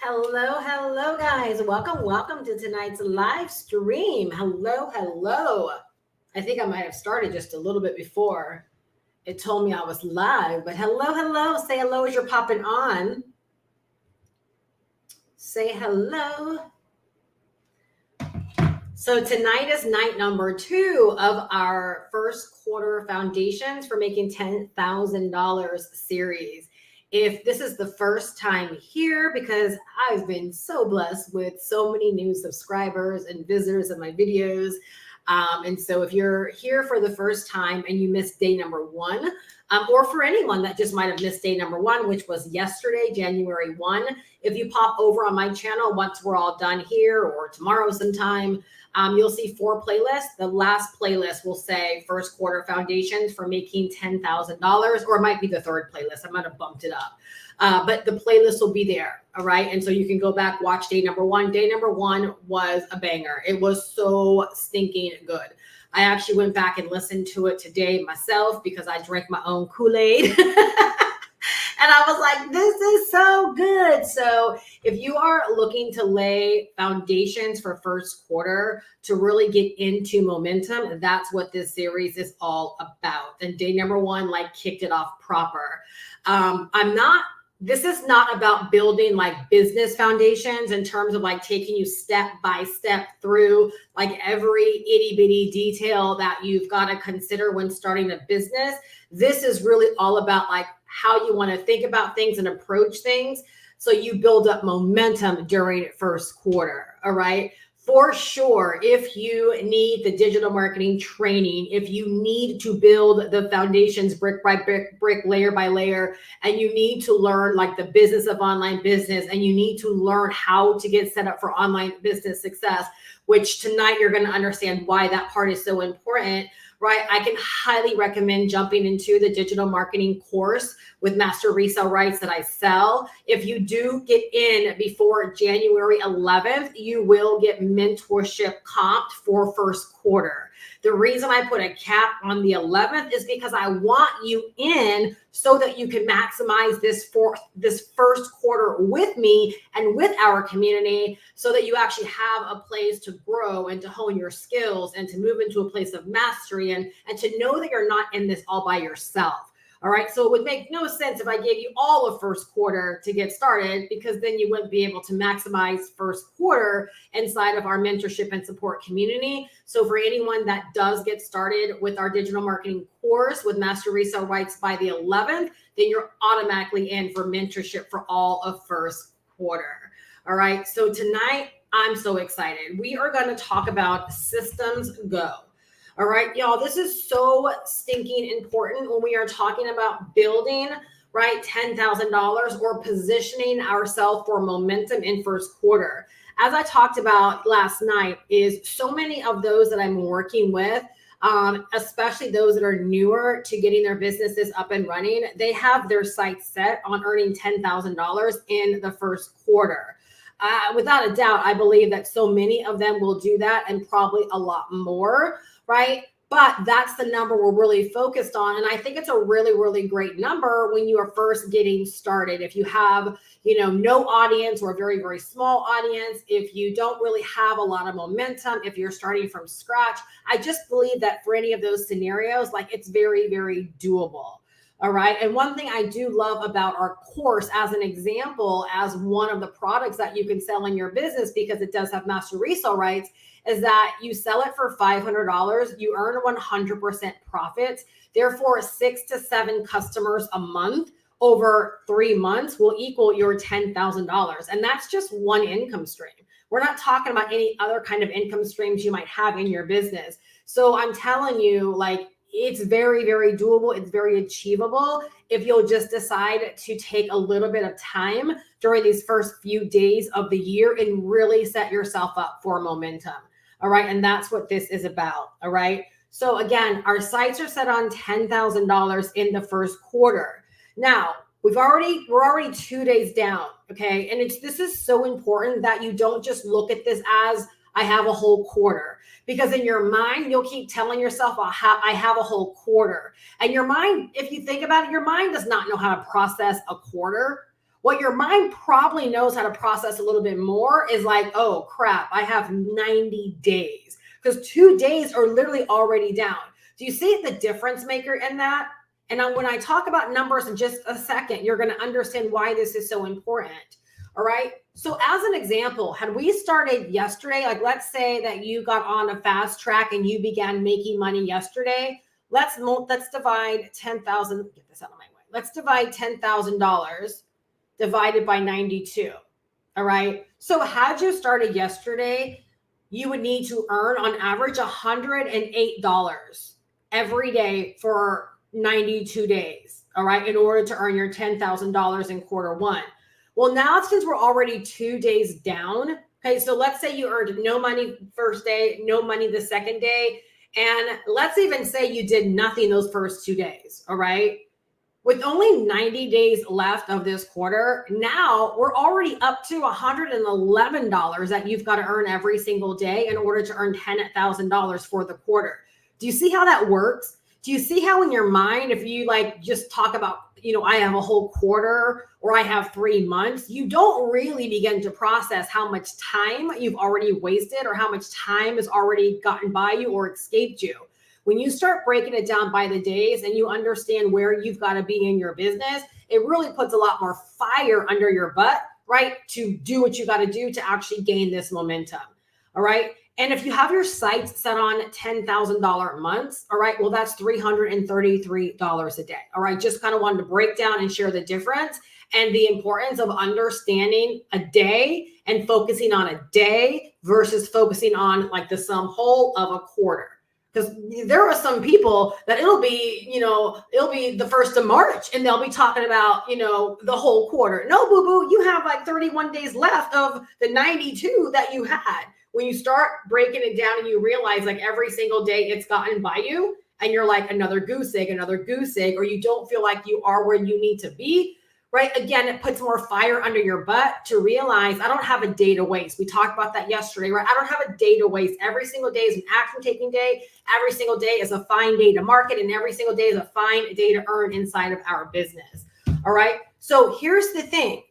Hello, guys. Welcome to tonight's live stream. Hello. I think I might have started just a little bit before it told me I was live, but hello. Say hello as you're popping on. Say hello. So tonight is night number 2 of our first quarter foundations for making $10,000 series. If this is the first time here, because I've been so blessed with so many new subscribers and visitors of my videos. And so if you're here for the first time and you missed day number 1, or for anyone that just might have missed day number 1, which was yesterday, January 1, if you pop over on my channel once we're all done here or tomorrow sometime, you'll see 4 playlists. The last playlist will say first quarter foundations for making $10,000, or it might be the third playlist. I might have bumped it up. But the playlist will be there. All right. And so you can go back, watch day number 1. Day number 1 was a banger. It was so stinking good. I actually went back and listened to it today myself because I drank my own Kool-Aid. And I was like, this is so good. So if you are looking to lay foundations for first quarter to really get into momentum, that's what this series is all about. And day number 1, kicked it off proper. This is not about building business foundations in terms of taking you step by step through every itty bitty detail that you've got to consider when starting a business. This is really all about how you want to think about things and approach things so you build up momentum during first quarter. All right. For sure, if you need the digital marketing training, if you need to build the foundations brick by brick, layer by layer, and you need to learn the business of online business, and you need to learn how to get set up for online business success, which tonight you're going to understand why that part is so important. Right, I can highly recommend jumping into the digital marketing course with master resale rights that I sell. If you do get in before January 11th, you will get mentorship comped for first quarter. The reason I put a cap on the 11th is because I want you in so that you can maximize this first quarter with me and with our community so that you actually have a place to grow and to hone your skills and to move into a place of mastery and to know that you're not in this all by yourself. All right. So it would make no sense if I gave you all of first quarter to get started, because then you wouldn't be able to maximize first quarter inside of our mentorship and support community. So for anyone that does get started with our digital marketing course with master resale rights by the 11th, then you're automatically in for mentorship for all of first quarter. All right. So tonight, I'm so excited. We are going to talk about Systems Go. All right, y'all, this is so stinking important when we are talking about building, right, $10,000 or positioning ourselves for momentum in first quarter. As I talked about last night, is so many of those that I'm working with, especially those that are newer to getting their businesses up and running, they have their sights set on earning $10,000 in the first quarter. Without a doubt, I believe that so many of them will do that and probably a lot more. Right? But that's the number we're really focused on. And I think it's a really, really great number when you are first getting started. If you have, no audience or a very, very small audience, if you don't really have a lot of momentum, if you're starting from scratch, I just believe that for any of those scenarios, it's very, very doable. All right. And one thing I do love about our course, as an example, as one of the products that you can sell in your business, because it does have master resale rights, is that you sell it for $500, you earn 100% profits. Therefore, 6 to 7 customers a month over 3 months will equal your $10,000. And that's just one income stream. We're not talking about any other kind of income streams you might have in your business. So I'm telling you, it's very, very doable. It's very achievable if you'll just decide to take a little bit of time during these first few days of the year and really set yourself up for momentum. All right. And that's what this is about. All right. So again, our sights are set on $10,000 in the first quarter. Now, we're already 2 days down. Okay. And this is so important that you don't just look at this as I have a whole quarter, because in your mind, you'll keep telling yourself, I have a whole quarter. And your mind, if you think about it, your mind does not know how to process a quarter. What your mind probably knows how to process a little bit more is like, oh crap, I have 90 days, because 2 days are literally already down. Do you see the difference maker in that? And when I talk about numbers in just a second, you're going to understand why this is so important. All right. So as an example, had we started yesterday, like let's say that you got on a fast track and you began making money yesterday. Let's divide 10,000. Get this out of my way. Let's divide $10,000 divided by 92. All right. So had you started yesterday, you would need to earn on average $108 every day for 92 days. All right. In order to earn your $10,000 in quarter one. Well, now since we're already 2 days down, okay, so let's say you earned no money first day, no money the second day, and let's even say you did nothing those first 2 days, all right? With only 90 days left of this quarter, now we're already up to $111 that you've got to earn every single day in order to earn $10,000 for the quarter. Do you see how that works? Do you see how in your mind, if you like just talk about, I have a whole quarter or I have 3 months, you don't really begin to process how much time you've already wasted or how much time has already gotten by you or escaped you. When you start breaking it down by the days and you understand where you've got to be in your business, it really puts a lot more fire under your butt, right? To do what you got to do to actually gain this momentum. All right. And if you have your sights set on $10,000 months, all right, well, that's $333 a day. All right. Just kind of wanted to break down and share the difference and the importance of understanding a day and focusing on a day versus focusing on like the sum whole of a quarter. Because there are some people that it'll be the 1st of March and they'll be talking about, the whole quarter. No, boo-boo, you have like 31 days left of the 92 that you had. When you start breaking it down and you realize like every single day it's gotten by you and you're like another goose egg, or you don't feel like you are where you need to be, right? Again, it puts more fire under your butt to realize I don't have a day to waste. We talked about that yesterday, right? I don't have a day to waste. Every single day is an action-taking day. Every single day is a fine day to market, and every single day is a fine day to earn inside of our business. All right. So here's the thing.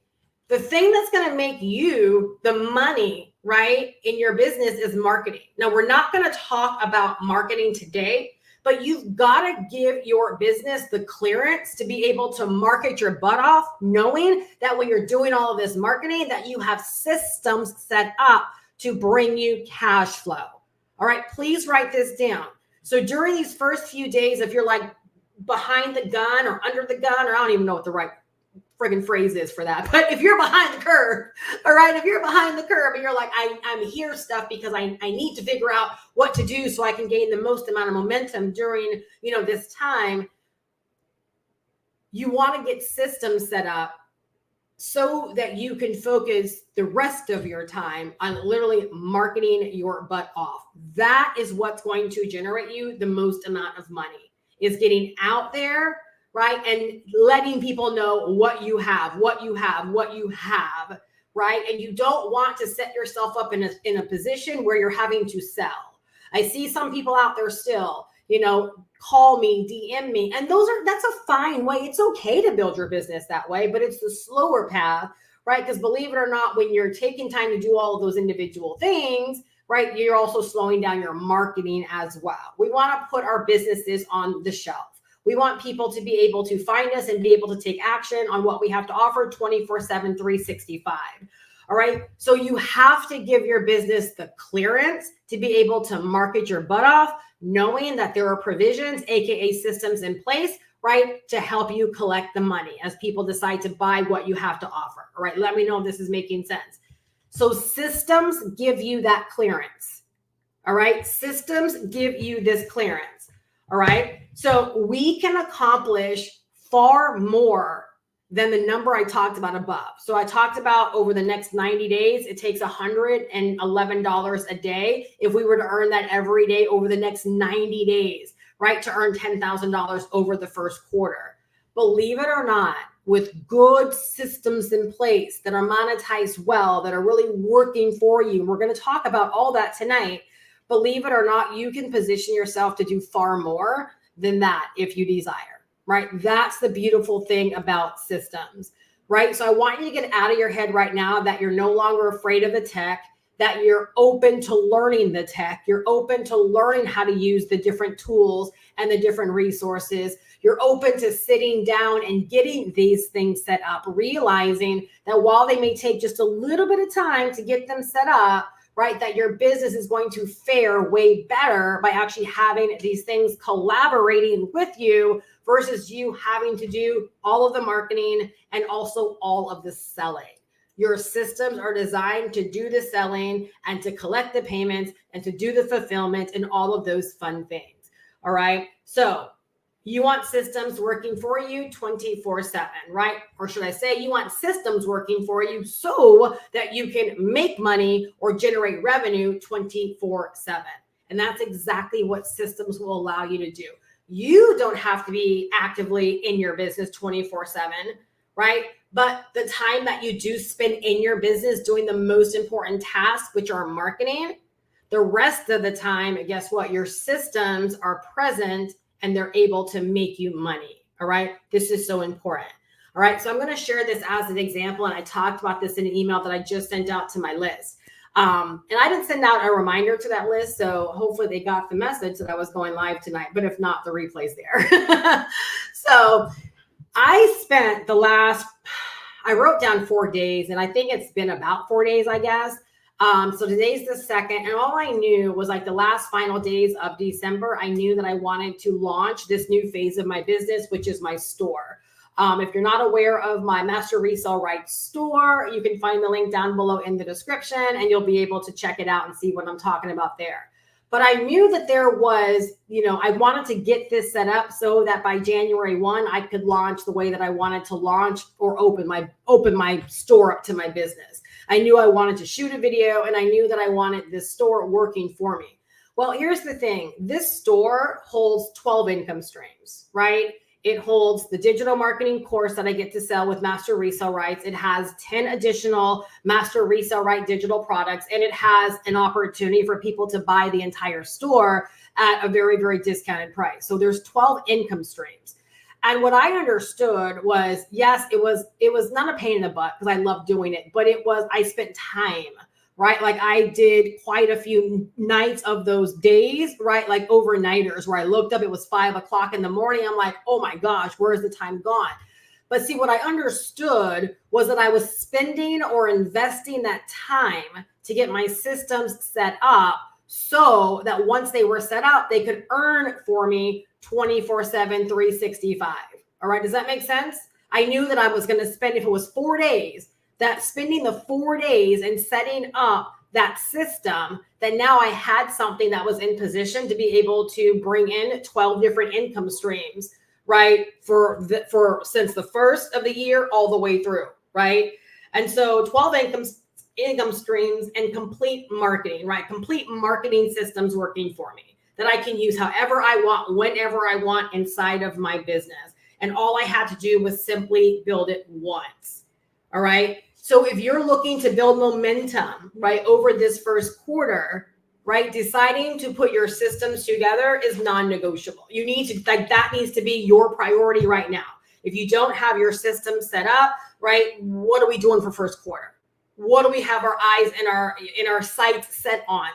The thing that's going to make you the money, right, in your business is marketing. Now, we're not going to talk about marketing today, but you've got to give your business the clearance to be able to market your butt off, knowing that when you're doing all of this marketing, that you have systems set up to bring you cash flow. All right, please write this down. So during these first few days, if you're like behind the gun or under the gun, or I don't even know what the right friggin' phrase is for that. But if you're behind the curve, all right, if you're behind the curve and you're like, I'm here stuff because I need to figure out what to do so I can gain the most amount of momentum during, this time, you want to get systems set up so that you can focus the rest of your time on literally marketing your butt off. That is what's going to generate you the most amount of money, is getting out there, right? And letting people know what you have, right? And you don't want to set yourself up in a position where you're having to sell. I see some people out there still, call me, DM me. And that's a fine way. It's okay to build your business that way, but it's the slower path, right? Because believe it or not, when you're taking time to do all of those individual things, right, you're also slowing down your marketing as well. We want to put our businesses on the shelf. We want people to be able to find us and be able to take action on what we have to offer 24/7, 365. All right. So you have to give your business the clearance to be able to market your butt off, knowing that there are provisions, AKA systems in place, right, to help you collect the money as people decide to buy what you have to offer. All right. Let me know if this is making sense. So systems give you that clearance. All right. Systems give you this clearance. All right. So we can accomplish far more than the number I talked about above. So I talked about over the next 90 days, it takes $111 a day. If we were to earn that every day over the next 90 days, right, to earn $10,000 over the first quarter. Believe it or not, with good systems in place that are monetized well, that are really working for you, we're going to talk about all that tonight. Believe it or not, you can position yourself to do far more than that if you desire, right? That's the beautiful thing about systems, right? So I want you to get out of your head right now that you're no longer afraid of the tech, that you're open to learning the tech. You're open to learning how to use the different tools and the different resources. You're open to sitting down and getting these things set up, realizing that while they may take just a little bit of time to get them set up, right, that your business is going to fare way better by actually having these things collaborating with you versus you having to do all of the marketing and also all of the selling. Your systems are designed to do the selling and to collect the payments and to do the fulfillment and all of those fun things. All right. So you want systems working for you 24/7, right? Or should I say you want systems working for you so that you can make money or generate revenue 24/7. And that's exactly what systems will allow you to do. You don't have to be actively in your business 24/7, right? But the time that you do spend in your business doing the most important tasks, which are marketing, the rest of the time, guess what? Your systems are present and they're able to make you money. All right. This is so important. All right. So I'm going to share this as an example. And I talked about this in an email that I just sent out to my list. And I didn't send out a reminder to that list. So hopefully they got the message that I was going live tonight. But if not, the replay's there. So I spent I wrote down 4 days, and I think it's been about 4 days, I guess. So today's the 2nd, and all I knew was like the last final days of December, I knew that I wanted to launch this new phase of my business, which is my store. If you're not aware of my Master Resale Rights store, you can find the link down below in the description, and you'll be able to check it out and see what I'm talking about there. But I knew that there was, I wanted to get this set up so that by January 1, I could launch the way that I wanted to launch or open my store up to my business. I knew I wanted to shoot a video, and I knew that I wanted this store working for me. Well, here's the thing. This store holds 12 income streams, right? It holds the digital marketing course that I get to sell with Master Resale Rights. It has 10 additional Master Resale Right digital products, and it has an opportunity for people to buy the entire store at a very, very discounted price. So there's 12 income streams. And what I understood was, yes, it was not a pain in the butt because I love doing it, but I spent time, right? Like I did quite a few nights of those days, right? Like overnighters where I looked up, it was 5 o'clock in the morning. I'm like, oh my gosh, where's the time gone? But see, what I understood was that I was spending or investing that time to get my systems set up so that once they were set up, they could earn for me 24/7, 365. All right. Does that make sense? I knew that I was going to spend, if it was 4 days, that spending the 4 days and setting up that system, that now I had something that was in position to be able to bring in 12 different income streams, right? Since the first of the year all the way through, right? And so 12 income streams and complete marketing, right? Complete marketing systems working for me that I can use however I want, whenever I want inside of my business. And all I had to do was simply build it once. All right. So if you're looking to build momentum, right, over this first quarter, right, deciding to put your systems together is non-negotiable. You need to, that needs to be your priority right now. If you don't have your system set up, right, what are we doing for first quarter? What do we have our eyes in our sights set on,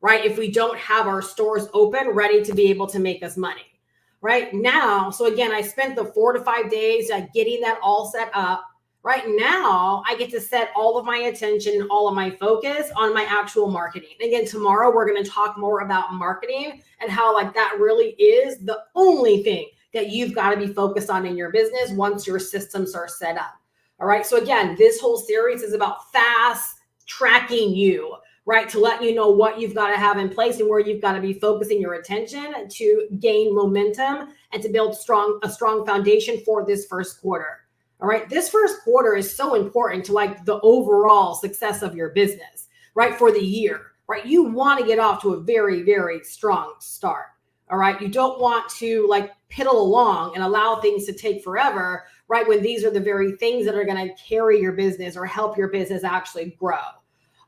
right? If we don't have our stores open, ready to be able to make us money, right now. So again, I spent the 4 to 5 days getting that all set up. Right now, I get to set all of my attention, all of my focus on my actual marketing. Again, tomorrow we're going to talk more about marketing and how that really is the only thing that you've got to be focused on in your business once your systems are set up. All right. So again, this whole series is about fast tracking you, right? To let you know what you've got to have in place and where you've got to be focusing your attention to gain momentum and to build a strong foundation for this first quarter. All right. This first quarter is so important to the overall success of your business, right? For the year, right? You want to get off to a very, very strong start. All right. You don't want to piddle along and allow things to take forever, right? When these are the very things that are going to carry your business or help your business actually grow.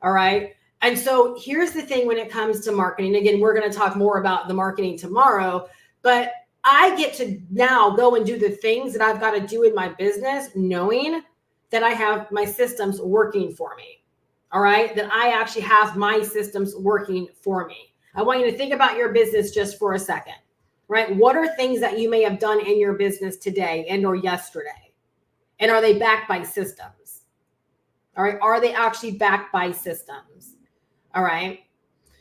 All right. And so here's the thing when it comes to marketing. Again, we're going to talk more about the marketing tomorrow, but I get to now go and do the things that I've got to do in my business, knowing that I have my systems working for me. All right. That I actually have my systems working for me. I want you to think about your business just for a second, right? What are things that you may have done in your business today and or yesterday? And are they backed by systems? All right. Are they actually backed by systems? All right.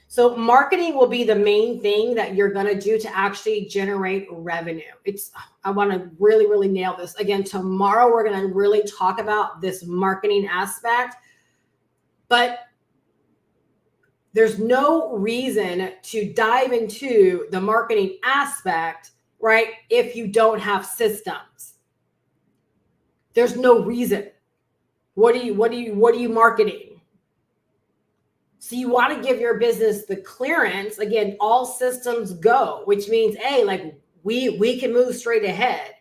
So marketing will be the main thing that you're going to do to actually generate revenue. I want to really, really nail this. Again, tomorrow we're going to really talk about this marketing aspect, but there's no reason to dive into the marketing aspect, right? If you don't have systems, there's no reason. What are you marketing? So you want to give your business the clearance. Again, all systems go, which means, hey, like we can move straight ahead.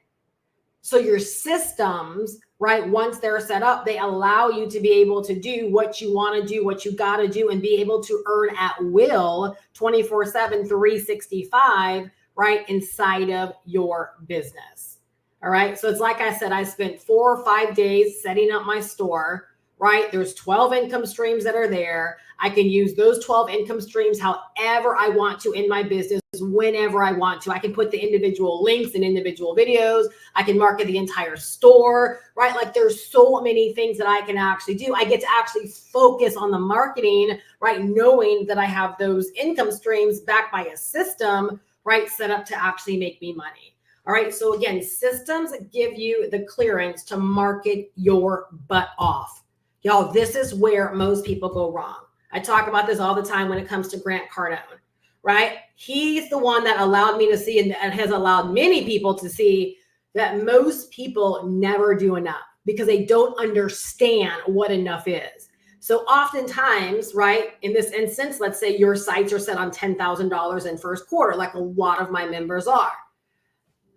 So your systems, right, once they're set up, they allow you to be able to do what you want to do, what you got to do, and be able to earn at will 24/7, 365, right, inside of your business. All right. So it's like I said, I spent 4 or 5 days setting up my store, right? There's 12 income streams that are there. I can use those 12 income streams however I want to in my business, whenever I want to. I can put the individual links and individual videos. I can market the entire store, right? Like there's so many things that I can actually do. I get to actually focus on the marketing, right? Knowing that I have those income streams backed by a system, right? Set up to actually make me money. All right. So again, systems give you the clearance to market your butt off. Y'all, this is where most people go wrong. I talk about this all the time when it comes to Grant Cardone, right? He's the one that allowed me to see and has allowed many people to see that most people never do enough because they don't understand what enough is. So oftentimes, right, in this instance, let's say your sights are set on $10,000 in first quarter, like a lot of my members are.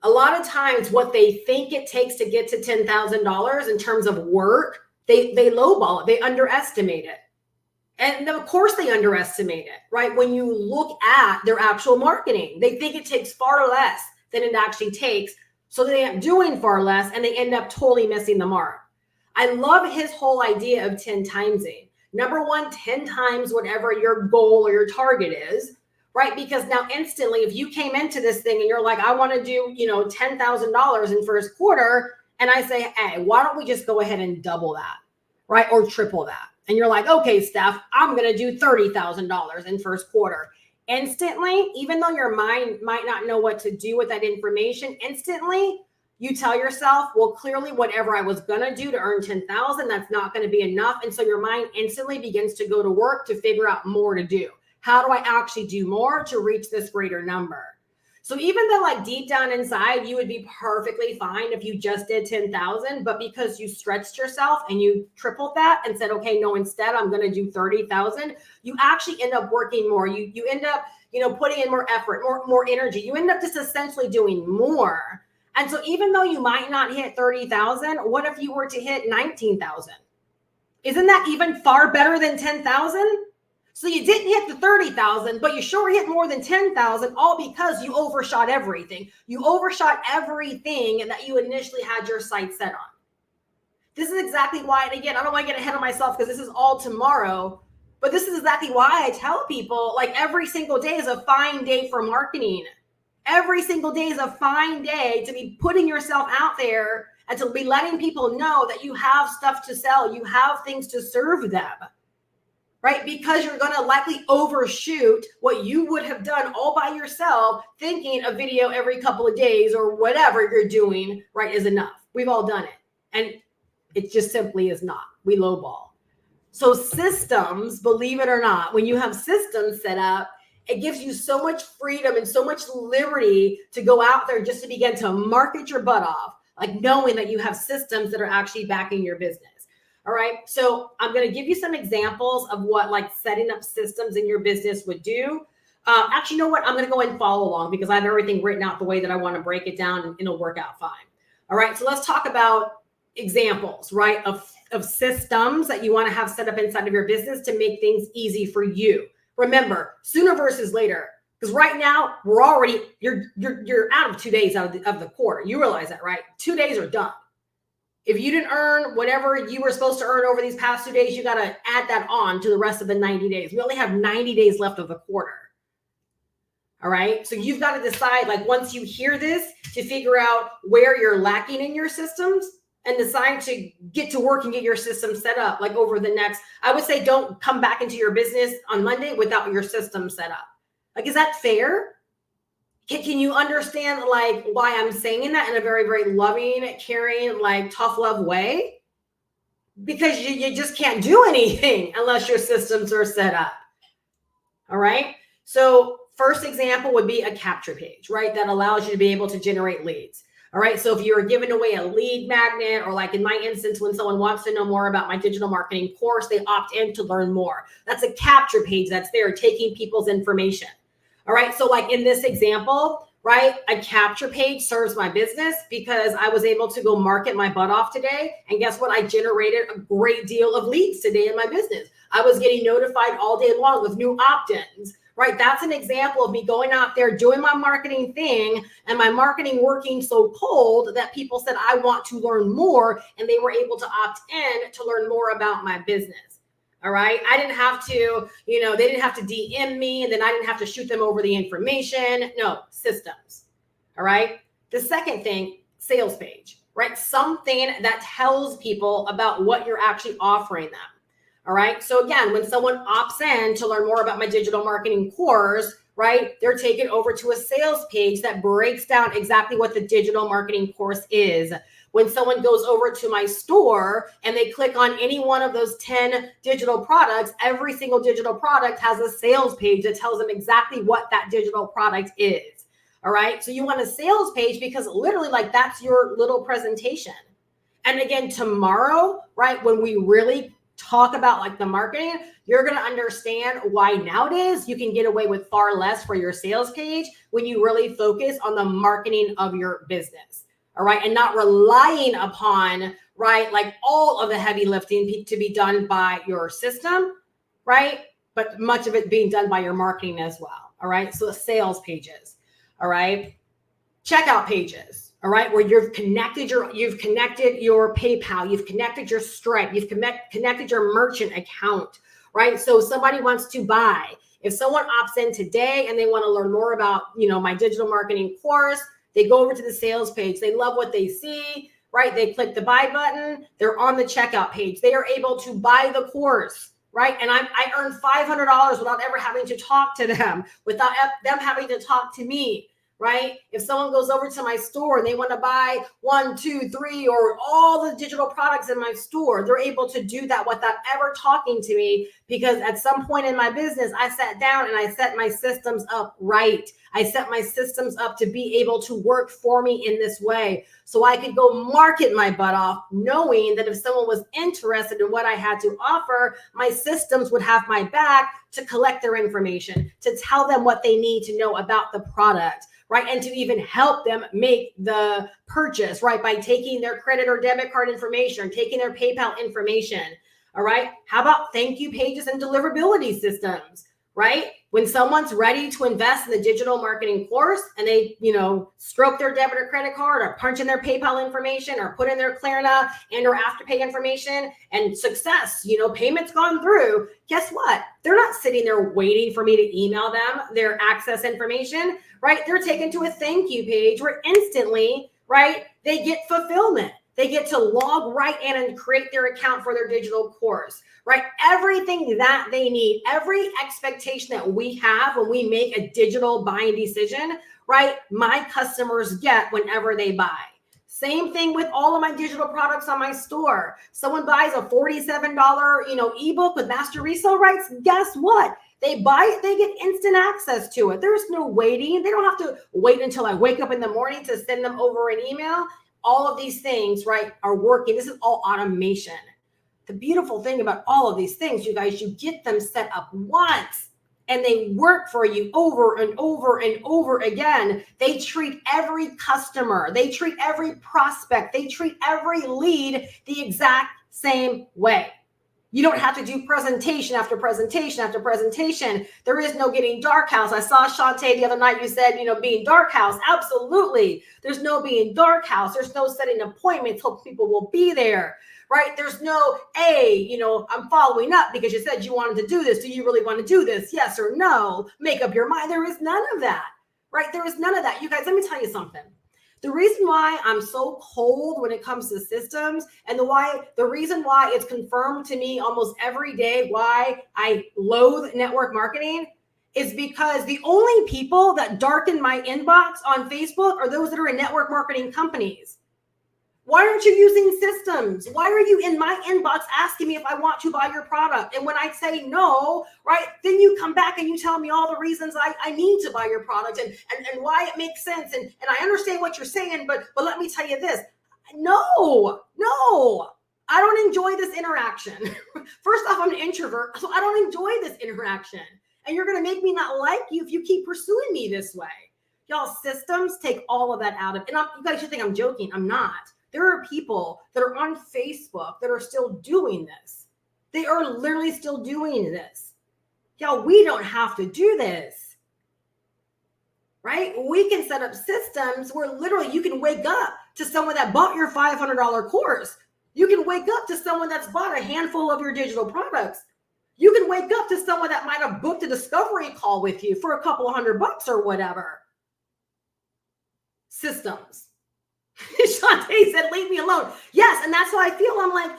A lot of times what they think it takes to get to $10,000 in terms of work, they lowball it, they underestimate it. And of course they underestimate it, right? When you look at their actual marketing, they think it takes far less than it actually takes. So they end up doing far less and they end up totally missing the mark. I love his whole idea of 10 timesing. Number one, 10 times whatever your goal or your target is, right? Because now instantly, if you came into this thing and you're like, I want to do, $10,000 in first quarter. And I say, hey, why don't we just go ahead and double that, right? Or triple that. And you're like, okay, Steph, I'm going to do $30,000 in first quarter. Instantly, even though your mind might not know what to do with that information, instantly you tell yourself, well, clearly whatever I was going to do to earn 10,000, that's not going to be enough. And so your mind instantly begins to go to work to figure out more to do. How do I actually do more to reach this greater number? So even though like deep down inside, you would be perfectly fine if you just did 10,000, but because you stretched yourself and you tripled that and said, okay, no, instead I'm going to do 30,000, you actually end up working more. You end up, putting in more effort, more energy. You end up just essentially doing more. And so even though you might not hit 30,000, what if you were to hit 19,000? Isn't that even far better than 10,000? So you didn't hit the 30,000, but you sure hit more than 10,000, all because you overshot everything. You overshot everything that you initially had your sights set on. This is exactly why, and again, I don't want to get ahead of myself because this is all tomorrow, but this is exactly why I tell people like every single day is a fine day for marketing. Every single day is a fine day to be putting yourself out there and to be letting people know that you have stuff to sell. You have things to serve them. Right? Because you're going to likely overshoot what you would have done all by yourself, thinking a video every couple of days or whatever you're doing, right, is enough. We've all done it. And it just simply is not. We lowball. So systems, believe it or not, when you have systems set up, it gives you so much freedom and so much liberty to go out there just to begin to market your butt off, like knowing that you have systems that are actually backing your business. All right. So I'm going to give you some examples of what like setting up systems in your business would do. Actually, you know what? I'm going to go ahead and follow along because I have everything written out the way that I want to break it down and it'll work out fine. All right. So let's talk about examples, right, of systems that you want to have set up inside of your business to make things easy for you. Remember, sooner versus later, because right now you're out of 2 days out of the quarter. You realize that, right? 2 days are done. If you didn't earn whatever you were supposed to earn over these past 2 days, you got to add that on to the rest of the 90 days. We only have 90 days left of the quarter. All right. So you've got to decide, like, once you hear this, to figure out where you're lacking in your systems and decide to get to work and get your system set up. Like over the next, I would say, don't come back into your business on Monday without your system set up. Like, is that fair? Can you understand, like, why I'm saying that in a very, very loving, caring, like, tough love way? Because you just can't do anything unless your systems are set up. All right. So first example would be a capture page, right? That allows you to be able to generate leads. All right. So if you're giving away a lead magnet, or like in my instance, when someone wants to know more about my digital marketing course, they opt in to learn more. That's a capture page that's there taking people's information. All right. So like in this example, right, a capture page serves my business because I was able to go market my butt off today. And guess what? I generated a great deal of leads today in my business. I was getting notified all day long with new opt-ins, right? That's an example of me going out there doing my marketing thing and my marketing working so cold that people said, I want to learn more. And they were able to opt in to learn more about my business. All right. I didn't have to, they didn't have to DM me, and then I didn't have to shoot them over the information. No, systems. All right. The second thing, sales page, right? Something that tells people about what you're actually offering them. All right. So again, when someone opts in to learn more about my digital marketing course, right, they're taken over to a sales page that breaks down exactly what the digital marketing course is. When someone goes over to my store and they click on any one of those 10 digital products, every single digital product has a sales page that tells them exactly what that digital product is. All right. So you want a sales page because literally, like, that's your little presentation. And again, tomorrow, right, when we really talk about like the marketing, you're going to understand why nowadays you can get away with far less for your sales page when you really focus on the marketing of your business. All right. And not relying upon, right, like all of the heavy lifting to be done by your system, right? But much of it being done by your marketing as well. All right. So sales pages. All right. Checkout pages. All right. Where you've connected your PayPal, you've connected your Stripe, you've connected your merchant account, right? So somebody wants to buy. If someone opts in today and they want to learn more about, my digital marketing course, they go over to the sales page. They love what they see, right? They click the buy button. They're on the checkout page. They are able to buy the course, right? And I earned $500 without ever having to talk to them, without them having to talk to me, right? If someone goes over to my store and they want to buy 1, 2, 3, or all the digital products in my store, they're able to do that without ever talking to me, because at some point in my business, I sat down and I set my systems up right. I set my systems up to be able to work for me in this way, so I could go market my butt off, knowing that if someone was interested in what I had to offer, my systems would have my back to collect their information, to tell them what they need to know about the product, right? And to even help them make the purchase, right? By taking their credit or debit card information, taking their PayPal information. All right. How about thank you pages and deliverability systems, right? When someone's ready to invest in the digital marketing course and they, stroke their debit or credit card, or punch in their PayPal information, or put in their Klarna and or Afterpay information, and success, payment's gone through, guess what? They're not sitting there waiting for me to email them their access information, right? They're taken to a thank you page where instantly, right, they get fulfillment. They get to log right in and create their account for their digital course, right? Everything that they need, every expectation that we have when we make a digital buying decision, right? My customers get whenever they buy. Same thing with all of my digital products on my store. Someone buys a $47, ebook with master resale rights. Guess what? They buy it, they get instant access to it. There's no waiting. They don't have to wait until I wake up in the morning to send them over an email. All of these things, right, are working. This is all automation. The beautiful thing about all of these things, you guys, you get them set up once and they work for you over and over and over again. They treat every customer, they treat every prospect, they treat every lead the exact same way. You don't have to do presentation after presentation after presentation. There is no getting dark house. I saw Shantae the other night, you said, being dark house. Absolutely. There's no being dark house. There's no setting appointments, hope people will be there, right? There's no, I'm following up because you said you wanted to do this. Do you really want to do this? Yes or no? Make up your mind. There is none of that, right? There is none of that. You guys, let me tell you something. The reason why I'm so cold when it comes to systems and the reason why it's confirmed to me almost every day why I loathe network marketing is because the only people that darken my inbox on Facebook are those that are in network marketing companies. Why aren't you using systems? Why are you in my inbox asking me if I want to buy your product? And when I say no, right, then you come back and you tell me all the reasons I need to buy your product and why it makes sense. And I understand what you're saying, but let me tell you this. No, I don't enjoy this interaction. First off, I'm an introvert, so I don't enjoy this interaction. And you're going to make me not like you if you keep pursuing me this way. Y'all, systems take all of that out of it. And you guys should think I'm joking. I'm not. There are people that are on Facebook that are still doing this. They are literally still doing this. Y'all, we don't have to do this, right? We can set up systems where literally you can wake up to someone that bought your $500 course. You can wake up to someone that's bought a handful of your digital products. You can wake up to someone that might have booked a discovery call with you for a couple of $100 or whatever. Systems. Shantae said, leave me alone. Yes, and that's how I feel. I'm like,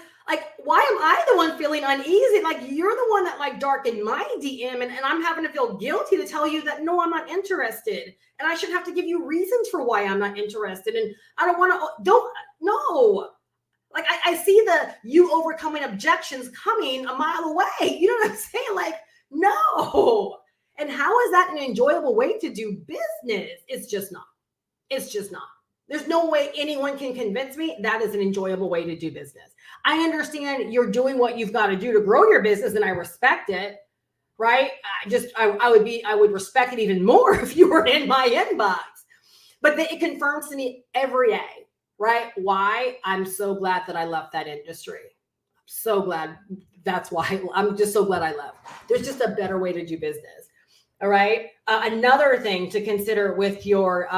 why am I the one feeling uneasy? Like, you're the one that darkened my DM, and I'm having to feel guilty to tell you that, no, I'm not interested. And I should have to give you reasons for why I'm not interested. And I don't want to, no. Like, I see you overcoming objections coming a mile away. You know what I'm saying? No. And how is that an enjoyable way to do business? It's just not. There's no way anyone can convince me that is an enjoyable way to do business. I understand you're doing what you've got to do to grow your business, and I respect it, right? I would respect it even more if you were in my inbox. But it confirms to me every day, right? Why I'm so glad that I left that industry. I'm so glad. That's why I'm just so glad I left. There's just a better way to do business. All right. Another thing to consider with your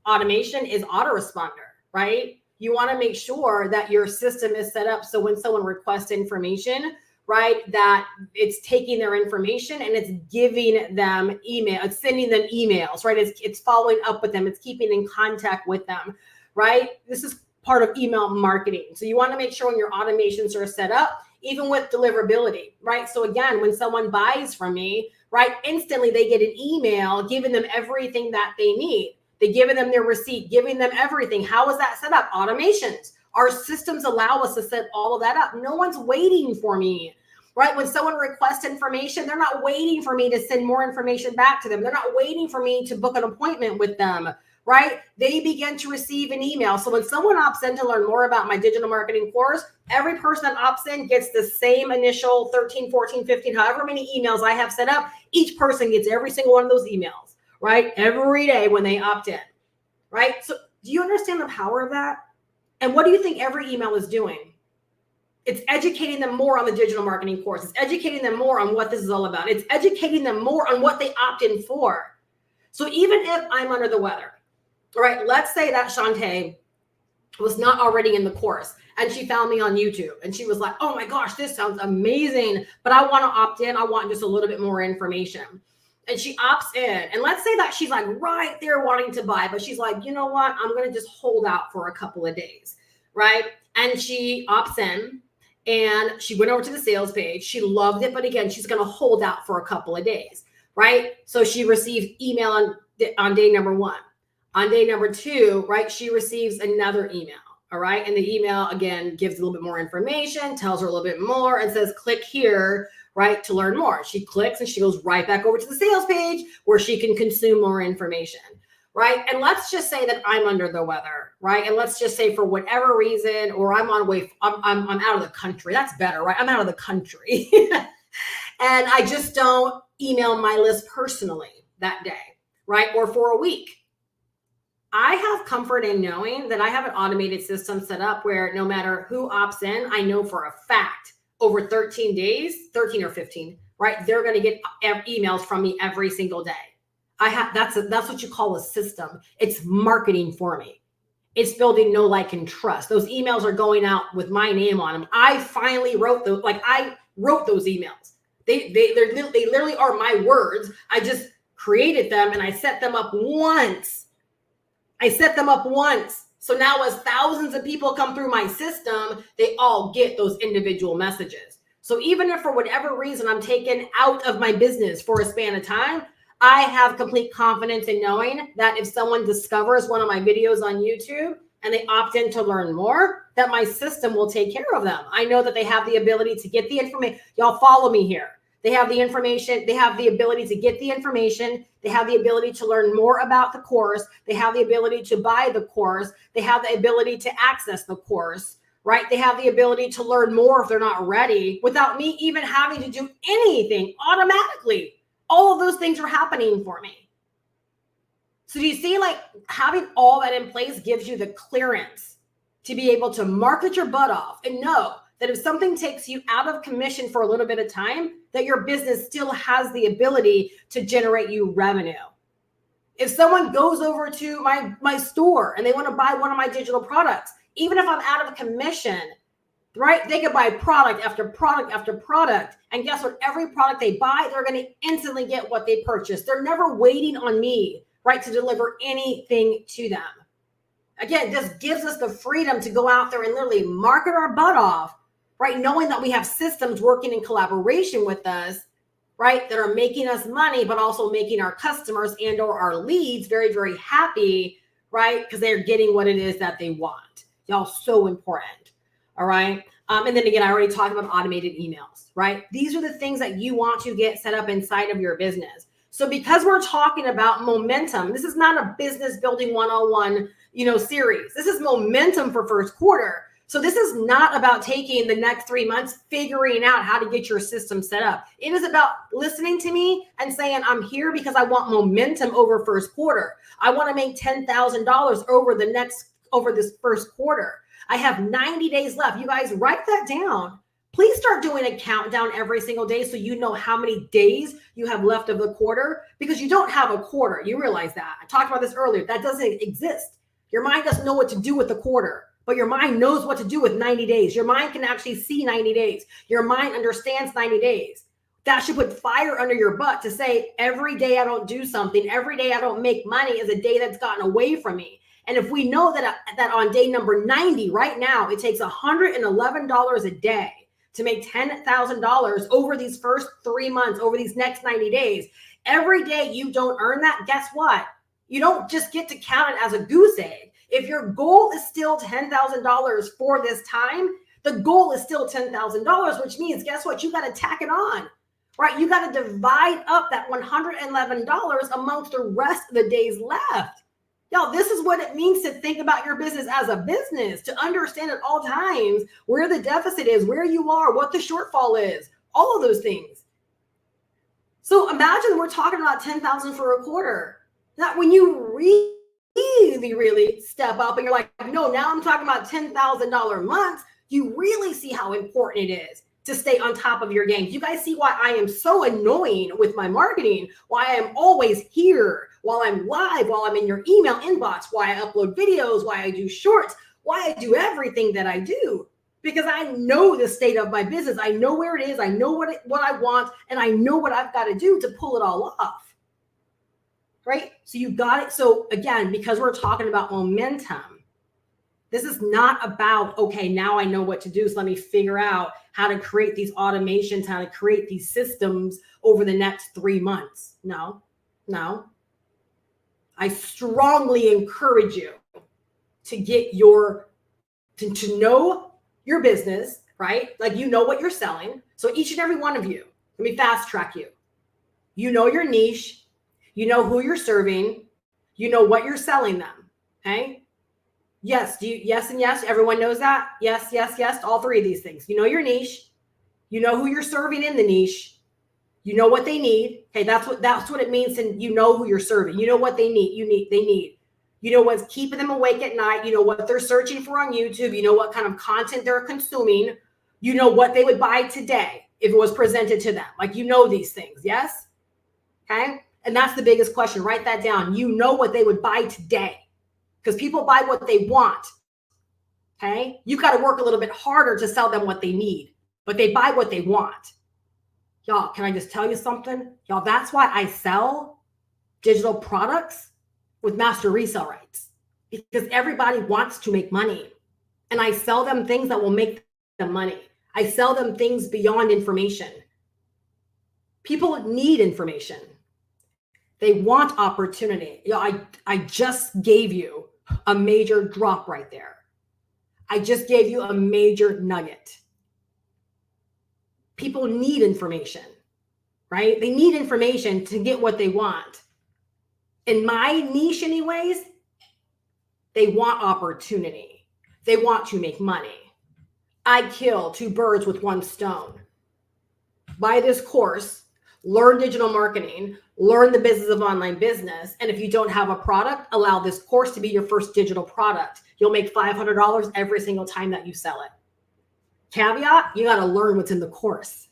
automation is autoresponder, right? You want to make sure that your system is set up so when someone requests information, right, that it's taking their information and it's giving them email, it's sending them emails, right? It's following up with them. It's keeping in contact with them, right? This is part of email marketing. So you want to make sure when your automations are set up, even with deliverability, right? So again, when someone buys from me, right, instantly they get an email giving them everything that they need. They're giving them their receipt, giving them everything. How is that set up? Automations. Our systems allow us to set all of that up. No one's waiting for me, right? When someone requests information, they're not waiting for me to send more information back to them. They're not waiting for me to book an appointment with them, right? They begin to receive an email. So when someone opts in to learn more about my digital marketing course, every person that opts in gets the same initial 13, 14, 15, however many emails I have set up. Each person gets every single one of those emails, right? Every day when they opt in, right? So do you understand the power of that? And what do you think every email is doing? It's educating them more on the digital marketing course. It's educating them more on what this is all about. It's educating them more on what they opt in for. So even if I'm under the weather, all right, let's say that Shantae was not already in the course and she found me on YouTube and she was like, oh my gosh, this sounds amazing, but I want to opt in. I want just a little bit more information. And she opts in. And let's say that she's like right there wanting to buy, but she's like, you know what? I'm going to just hold out for a couple of days, right? And she opts in and she went over to the sales page. She loved it. But again, she's going to hold out for a couple of days, right? So she receives email on day number 1. On day number 2, right, she receives another email, all right? And the email, again, gives a little bit more information, tells her a little bit more, and says, click here, right, to learn more. She clicks, and she goes right back over to the sales page where she can consume more information, right? And let's just say that I'm under the weather, right? And let's just say for whatever reason, or I'm out of the country. That's better, right? I'm out of the country. And I just don't email my list personally that day, right? Or for a week. I have comfort in knowing that I have an automated system set up where no matter who opts in, I know for a fact over 13 days, 13 or 15, right? They're going to get emails from me every single day. That's what you call a system. It's marketing for me. It's building know, like, and trust. Those emails are going out with my name on them. I finally wrote those. Like, I wrote those emails. They literally are my words. I just created them and I set them up once. So now as thousands of people come through my system, they all get those individual messages. So even if for whatever reason I'm taken out of my business for a span of time, I have complete confidence in knowing that if someone discovers one of my videos on YouTube and they opt in to learn more, that my system will take care of them. I know that they have the ability to get the information. Y'all follow me here. They have the information. They have the ability to get the information. They have the ability to learn more about the course. They have the ability to buy the course. They have the ability to access the course, right? They have the ability to learn more if they're not ready without me even having to do anything automatically. All of those things are happening for me. So do you see, like, having all that in place gives you the clearance to be able to market your butt off and know that if something takes you out of commission for a little bit of time, that your business still has the ability to generate you revenue. If someone goes over to my store and they want to buy one of my digital products, even if I'm out of commission, right? They could buy product after product after product. And guess what? Every product they buy, they're going to instantly get what they purchased. They're never waiting on me, right, to deliver anything to them. Again, this gives us the freedom to go out there and literally market our butt off, right? Knowing that we have systems working in collaboration with us, right, that are making us money, but also making our customers and or our leads very, very happy, right? Because they're getting what it is that they want. Y'all, so important. All right. And then again, I already talked about automated emails, right? These are the things that you want to get set up inside of your business. So because we're talking about momentum, this is not a business building 101, series. This is momentum for first quarter. So this is not about taking the next 3 months, figuring out how to get your system set up. It is about listening to me and saying, I'm here because I want momentum over first quarter. I want to make $10,000 over this first quarter. I have 90 days left. You guys write that down. Please start doing a countdown every single day so you know how many days you have left of the quarter, because you don't have a quarter. You realize that. I talked about this earlier. That doesn't exist. Your mind doesn't know what to do with the quarter, but your mind knows what to do with 90 days. Your mind can actually see 90 days. Your mind understands 90 days. That should put fire under your butt to say, every day I don't do something, every day I don't make money is a day that's gotten away from me. And if we know that on day number 90, right now, it takes $111 a day to make $10,000 over these first 3 months, over these next 90 days, every day you don't earn that, guess what? You don't just get to count it as a goose egg. If your goal is still $10,000 for this time, the goal is still $10,000, which means, guess what? You got to tack it on, right? You got to divide up that $111 amongst the rest of the days left. Y'all, this is what it means to think about your business as a business, to understand at all times where the deficit is, where you are, what the shortfall is, all of those things. So imagine we're talking about $10,000 for a quarter. That when you really step up and you're like, no, now I'm talking about $10,000 months, you really see how important it is to stay on top of your game. You guys see why I am so annoying with my marketing, why I am always here, while I'm live, while I'm in your email inbox, why I upload videos, why I do shorts, why I do everything that I do, because I know the state of my business. I know where it is. I know what I want, and I know what I've got to do to pull it all off, right? So you got it. So again, because we're talking about momentum, this is not about, okay, now I know what to do, so let me figure out how to create these automations, how to create these systems over the next 3 months. No. I strongly encourage you to get to know your business, right? Like, you know what you're selling. So each and every one of you, let me fast track you. You know your niche, you know who you're serving, you know what you're selling them, okay? Yes, yes and yes, everyone knows that. Yes, all three of these things. You know your niche, you know who you're serving in the niche, you know what they need. Okay, that's what it means to, you know who you're serving. You know what they need. They need. You know what's keeping them awake at night. You know what they're searching for on YouTube. You know what kind of content they're consuming, You know what they would buy today if it was presented to them. Like, you know these things, yes? Okay? And that's the biggest question. Write that down. You know what they would buy today, because people buy what they want. Okay? You got to work a little bit harder to sell them what they need, but they buy what they want. Y'all, can I just tell you something? Y'all, that's why I sell digital products with master resale rights, because everybody wants to make money. And I sell them things that will make them money. I sell them things beyond information. People need information. They want opportunity. I just gave you a major drop right there. I just gave you a major nugget. People need information, right? They need information to get what they want. In my niche anyways, they want opportunity. They want to make money. I kill two birds with one stone. Buy this course, learn digital marketing, learn the business of online business. And if you don't have a product, allow this course to be your first digital product. You'll make $500 every single time that you sell it. Caveat, you got to learn what's in the course.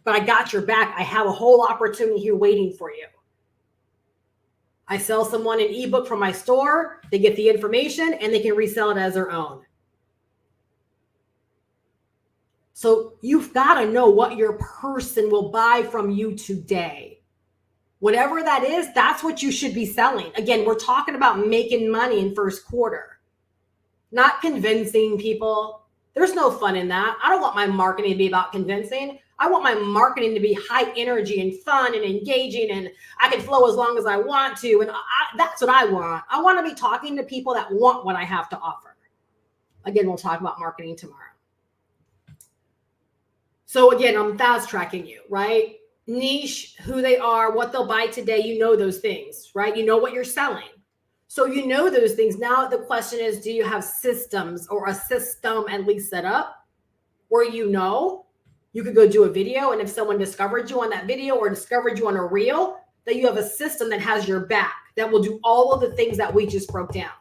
But I got your back. I have a whole opportunity here waiting for you. I sell someone an ebook from my store. They get the information and they can resell it as their own. So you've got to know what your person will buy from you today. Whatever that is, that's what you should be selling. Again, we're talking about making money in first quarter, not convincing people. There's no fun in that. I don't want my marketing to be about convincing. I want my marketing to be high energy and fun and engaging, and I can flow as long as I want to. And that's what I want. I want to be talking to people that want what I have to offer. Again, we'll talk about marketing tomorrow. So again, I'm fast tracking you, right? Niche, who they are, what they'll buy today. You know those things, right? You know what you're selling. So you know those things. Now the question is, do you have systems or a system at least set up where you know you could go do a video, and if someone discovered you on that video or discovered you on a reel, that you have a system that has your back, that will do all of the things that we just broke down.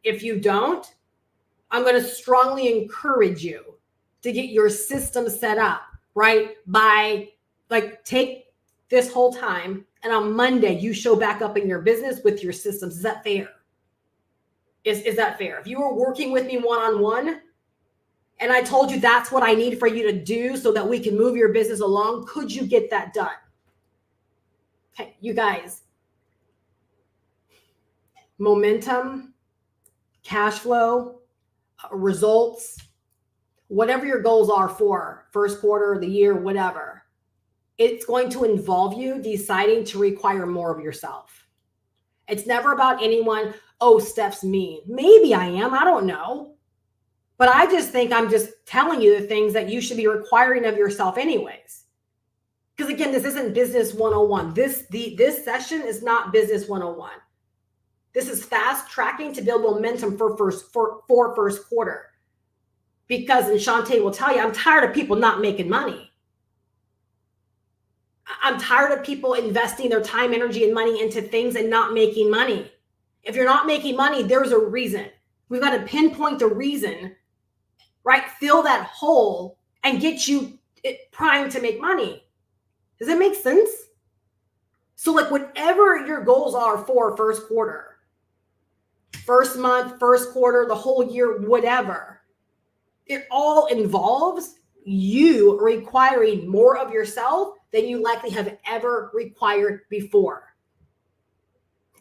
If you don't, I'm going to strongly encourage you to get your system set up, right? By take this whole time, and on Monday, you show back up in your business with your systems. Is that fair? Is that fair? If you were working with me one-on-one, and I told you that's what I need for you to do so that we can move your business along, could you get that done? Okay, you guys, momentum, cash flow, results, whatever your goals are for first quarter, the year, whatever, it's going to involve you deciding to require more of yourself. It's never about anyone, oh, Steph's mean. Maybe I am, I don't know. But I just think I'm just telling you the things that you should be requiring of yourself anyways. Because again, this isn't business 101. This session is not business 101. This is fast tracking to build momentum for first quarter. Because, and Shantae will tell you, I'm tired of people not making money. I'm tired of people investing their time, energy, and money into things and not making money. If you're not making money, there's a reason. We've got to pinpoint the reason, right? Fill that hole and get you primed to make money. Does that make sense? So whatever your goals are for first quarter, first month, first quarter, the whole year, whatever, it all involves you requiring more of yourself than you likely have ever required before.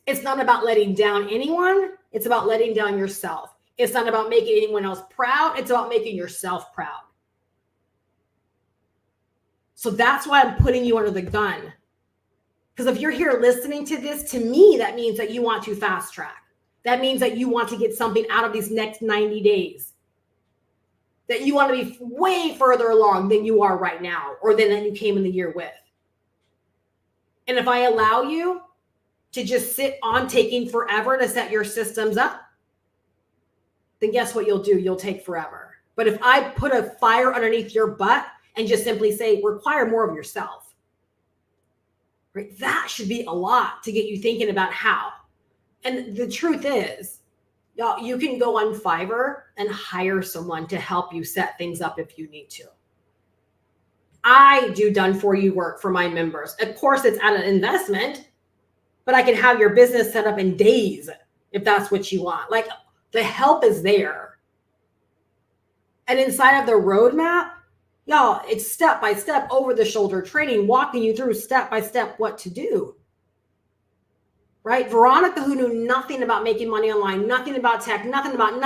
It's not about letting down anyone. It's about letting down yourself. It's not about making anyone else proud. It's about making yourself proud. So that's why I'm putting you under the gun. Because if you're here listening to this, to me, that means that you want to fast track. That means that you want to get something out of these next 90 days. That you want to be way further along than you are right now, or than you came in the year with. And if I allow you to just sit on taking forever to set your systems up, then guess what you'll do? You'll take forever. But if I put a fire underneath your butt and just simply say, require more of yourself, right? That should be a lot to get you thinking about how. And the truth is, Y'all, you can go on Fiverr and hire someone to help you set things up if you need to. I do done for you work for my members. Of course, it's at an investment, but I can have your business set up in days if that's what you want. Like, the help is there. And inside of the roadmap, y'all, it's step by step, over the shoulder training, walking you through step by step what to do. Right? Veronica, who knew nothing about making money online, nothing about tech, nothing about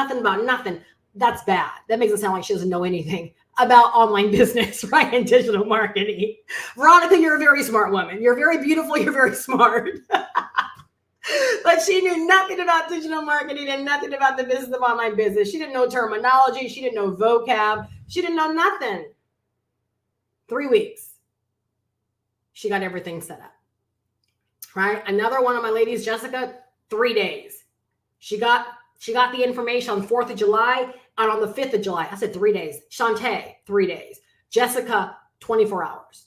nothing. That's bad. That makes it sound like she doesn't know anything about online business, right? And digital marketing. Veronica, you're a very smart woman. You're very beautiful. You're very smart. But she knew nothing about digital marketing and nothing about the business of online business. She didn't know terminology. She didn't know vocab. She didn't know nothing. 3 weeks. She got everything set up. Right? Another one of my ladies, Jessica, 3 days. She got the information on 4th of July and on the 5th of July. I said 3 days. Shantae, 3 days. Jessica, 24 hours.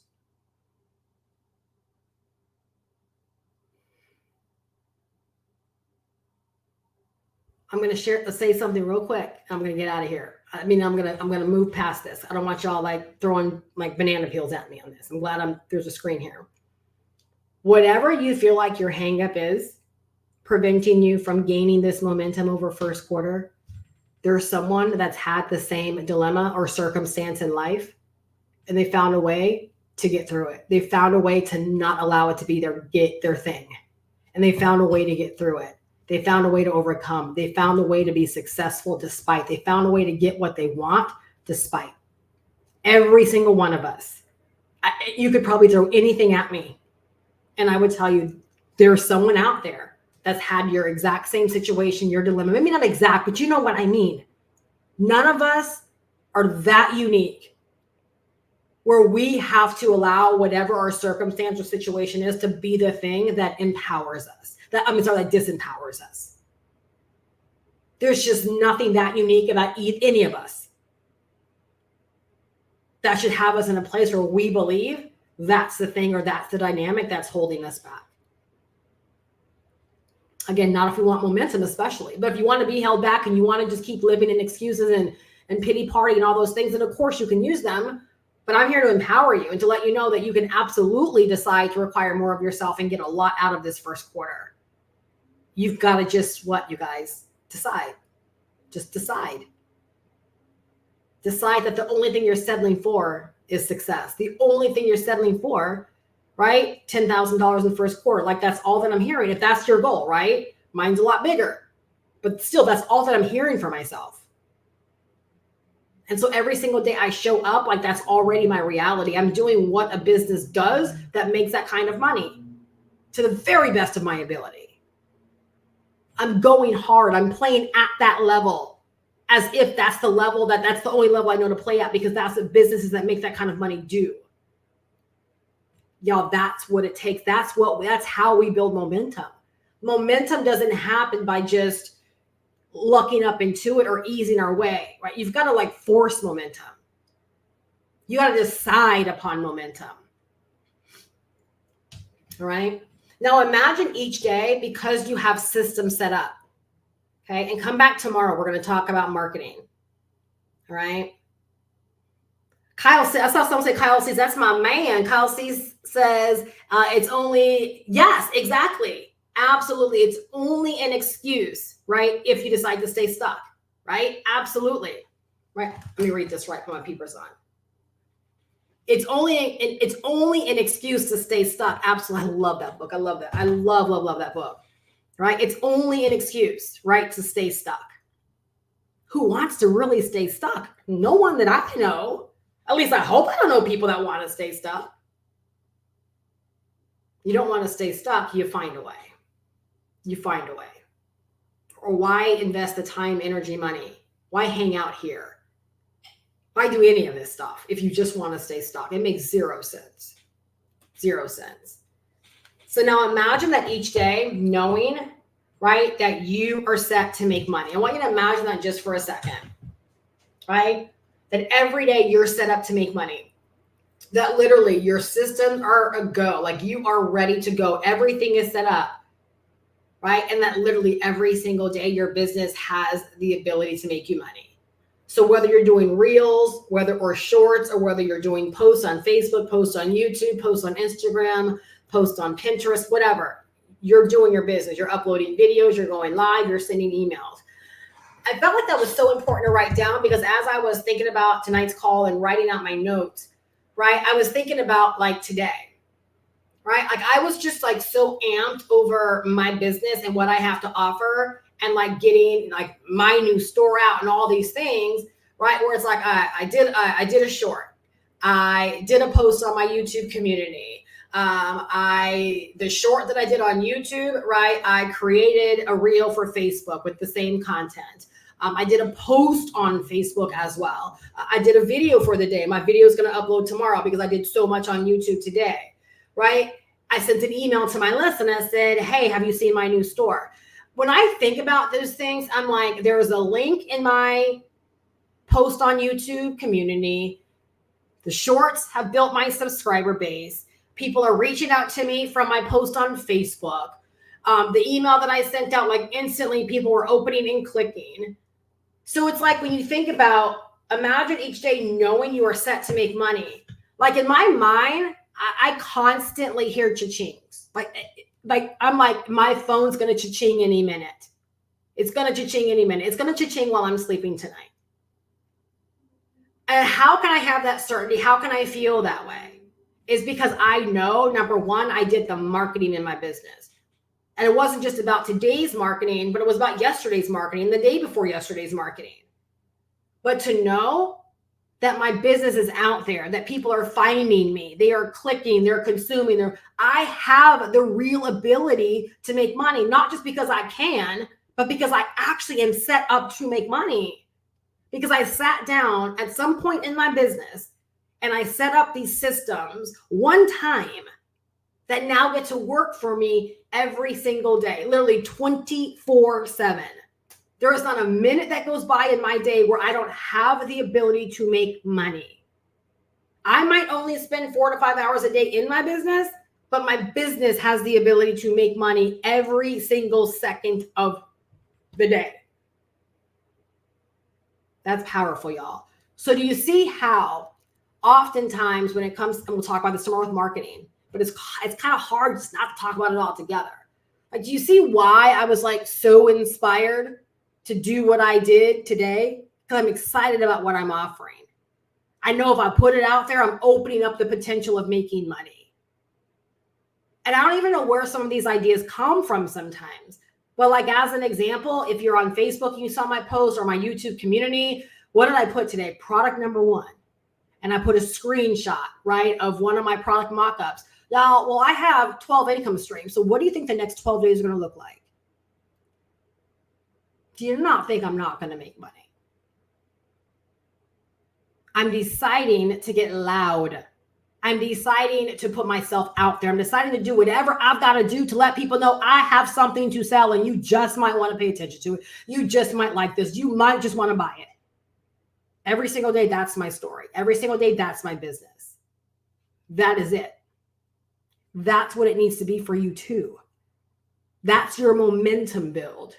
I'm going to say something real quick. I'm going to get out of here. I mean, I'm going to move past this. I don't want y'all like throwing like banana peels at me on this. I'm glad there's a screen here. Whatever you feel like your hang up is preventing you from gaining this momentum over first quarter, there's someone that's had the same dilemma or circumstance in life, and they found a way to get through it. They found a way to not allow it to be their thing. And they found a way to get through it. They found a way to overcome. They found a way to be successful despite. They found a way to get what they want despite. Every single one of us. You could probably throw anything at me, and I would tell you there's someone out there that's had your exact same situation, your dilemma. Maybe not exact, but you know what I mean. None of us are that unique where we have to allow whatever our circumstance or situation is to be the thing that empowers us. That disempowers us. There's just nothing that unique about any of us that should have us in a place where we believe that's the thing or that's the dynamic that's holding us back. Again, not if we want momentum, especially. But if you want to be held back and you want to just keep living in excuses and pity party and all those things, then of course you can use them. But I'm here to empower you and to let you know that you can absolutely decide to require more of yourself and get a lot out of this first quarter. You've got to just you guys? Decide. Just decide. Decide that the only thing you're settling for is success. The only thing you're settling for, right? $10,000 in the first quarter. Like, that's all that I'm hearing. If that's your goal, right? Mine's a lot bigger. But still, that's all that I'm hearing for myself. And so every single day I show up, like, that's already my reality. I'm doing what a business does that makes that kind of money to the very best of my ability. I'm going hard. I'm playing at that level as if that's the level that's the only level I know to play at, because that's the businesses that make that kind of money do. Y'all, that's what it takes. That's how we build momentum. Momentum doesn't happen by just lucking up into it or easing our way, right? You've got to like force momentum. You got to decide upon momentum. All right. Now imagine each day, because you have systems set up. Okay. And come back tomorrow. We're going to talk about marketing. All right. Kyle says, I saw someone say, Kyle says, that's my man. Kyle says, it's only, yes, exactly. Absolutely. It's only an excuse, right? If you decide to stay stuck, right? Absolutely. Right. Let me read this right. Put my peepers on. It's only an excuse to stay stuck. Absolutely. I love that book. I love that. I love that book, right? It's only an excuse, right? To stay stuck. Who wants to really stay stuck? No one that I know. At least I hope I don't know people that want to stay stuck. You don't want to stay stuck. You find a way. You find a way. Or why invest the time, energy, money? Why hang out here? Why do any of this stuff if you just want to stay stuck? It makes zero sense. 0 cents. So now imagine that each day, knowing, right, that you are set to make money. I want you to imagine that just for a second, right? That every day you're set up to make money. That literally your systems are a go. Like, you are ready to go. Everything is set up. right? And that literally every single day your business has the ability to make you money. So whether you're doing reels, or shorts, or whether you're doing posts on Facebook, posts on YouTube, posts on Instagram, posts on Pinterest, whatever, you're doing your business. You're uploading videos, you're going live, you're sending emails. I felt like that was so important to write down, because as I was thinking about tonight's call and writing out my notes, right, I was thinking about like today, right? Like I was just like so amped over my business and what I have to offer, and like getting like my new store out and all these things, right? Where it's like I did a short, I did a post on my YouTube community. The short that I did on YouTube, right? I created a reel for Facebook with the same content. I did a post on Facebook as well. I did a video for the day. My video is going to upload tomorrow because I did so much on YouTube today, right? I sent an email to my list and I said, hey, have you seen my new store? When I think about those things, I'm like, there's a link in my post on YouTube community. The shorts have built my subscriber base. People are reaching out to me from my post on Facebook. The email that I sent out, like instantly people were opening and clicking. So it's like when you think about, imagine each day knowing you are set to make money. Like in my mind, I constantly hear cha-chings. Like I'm like, my phone's going to cha-ching any minute. It's going to cha-ching any minute. It's going to cha-ching while I'm sleeping tonight. And how can I have that certainty? How can I feel that way? Is because I know, number one, I did the marketing in my business. And it wasn't just about today's marketing, but it was about yesterday's marketing, the day before yesterday's marketing. But to know that my business is out there, that people are finding me, they are clicking, they're consuming, I have the real ability to make money, not just because I can, but because I actually am set up to make money. Because I sat down at some point in my business and I set up these systems one time that now get to work for me every single day, literally 24/7. There is not a minute that goes by in my day where I don't have the ability to make money. I might only spend 4 to 5 hours a day in my business, but my business has the ability to make money every single second of the day. That's powerful, y'all. So do you see how oftentimes when it comes, and we'll talk about this tomorrow with marketing, but it's kind of hard just not to talk about it all together. Like, do you see why I was like so inspired to do what I did today? Because I'm excited about what I'm offering. I know if I put it out there, I'm opening up the potential of making money. And I don't even know where some of these ideas come from sometimes. But like as an example, if you're on Facebook and you saw my post, or my YouTube community, what did I put today? Product number 1. And I put a screenshot, right, of one of my product mock-ups. Now, well, I have 12 income streams. So what do you think the next 12 days are going to look like? Do you not think I'm not going to make money? I'm deciding to get loud. I'm deciding to put myself out there. I'm deciding to do whatever I've got to do to let people know I have something to sell, and you just might want to pay attention to it. You just might like this. You might just want to buy it. Every single day, that's my story. Every single day, that's my business. That is it. That's what it needs to be for you too. That's your momentum build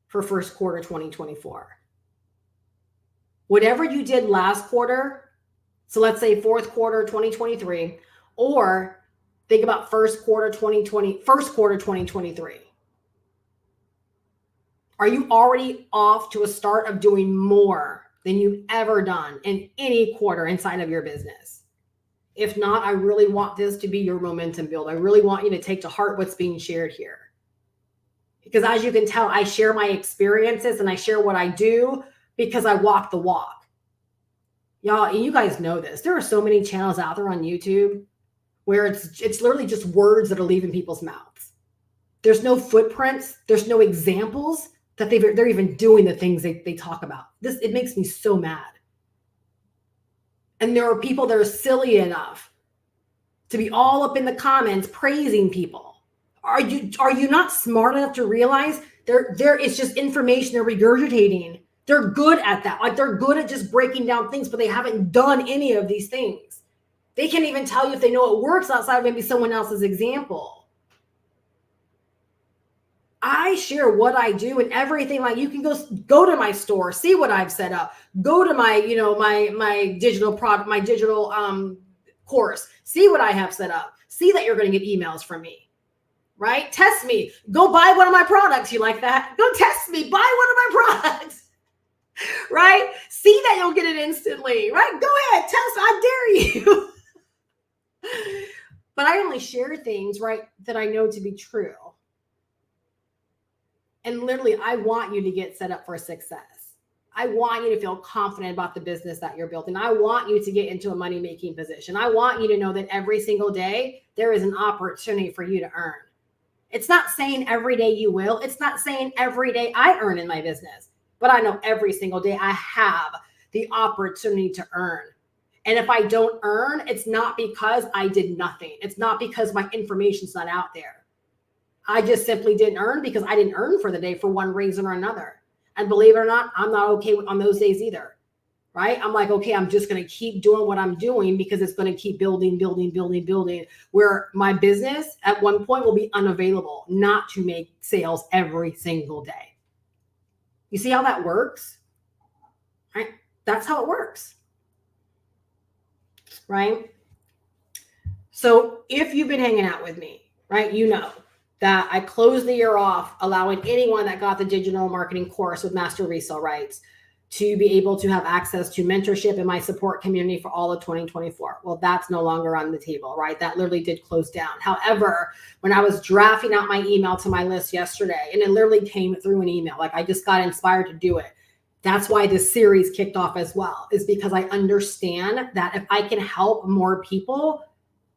for first quarter 2024. Whatever you did last quarter, so let's say fourth quarter 2023, or think about first quarter 2023. Are you already off to a start of doing more than you've ever done in any quarter inside of your business? If not, I really want this to be your momentum build. I really want you to take to heart what's being shared here. Because as you can tell, I share my experiences and I share what I do because I walk the walk. Y'all, and you guys know this. There are so many channels out there on YouTube where it's literally just words that are leaving people's mouths. There's no footprints. There's no examples that they're even doing the things they talk about. It makes me so mad. And there are people that are silly enough to be all up in the comments praising people. Are you not smart enough to realize there is just information they're regurgitating? They're good at that. Like, they're good at just breaking down things, but they haven't done any of these things. They can't even tell you if they know it works outside of maybe someone else's example. I share what I do and everything. Like you can go to my store, see what I've set up, go to my, my digital product, my digital course, see what I have set up, see that you're going to get emails from me, right? Test me, go buy one of my products. You like that? Go test me, buy one of my products, right? See that you'll get it instantly, right? Go ahead, test, I dare you. But I only share things, right, that I know to be true. And literally, I want you to get set up for success. I want you to feel confident about the business that you're building. I want you to get into a money-making position. I want you to know that every single day, there is an opportunity for you to earn. It's not saying every day you will. It's not saying every day I earn in my business. But I know every single day I have the opportunity to earn. And if I don't earn, it's not because I did nothing. It's not because my information's not out there. I just simply didn't earn because I didn't earn for the day for one reason or another. And believe it or not, I'm not okay on those days either, right? I'm like, okay, I'm just going to keep doing what I'm doing because it's going to keep building, where my business at one point will be unavailable, not to make sales every single day. You see how that works, right? That's how it works, right? So if you've been hanging out with me, right, you know that I closed the year off allowing anyone that got the digital marketing course with master resale rights to be able to have access to mentorship in my support community for all of 2024. Well, that's no longer on the table, right? That literally did close down. However, when I was drafting out my email to my list yesterday, and it literally came through an email, like I just got inspired to do it. That's why this series kicked off as well, is because I understand that if I can help more people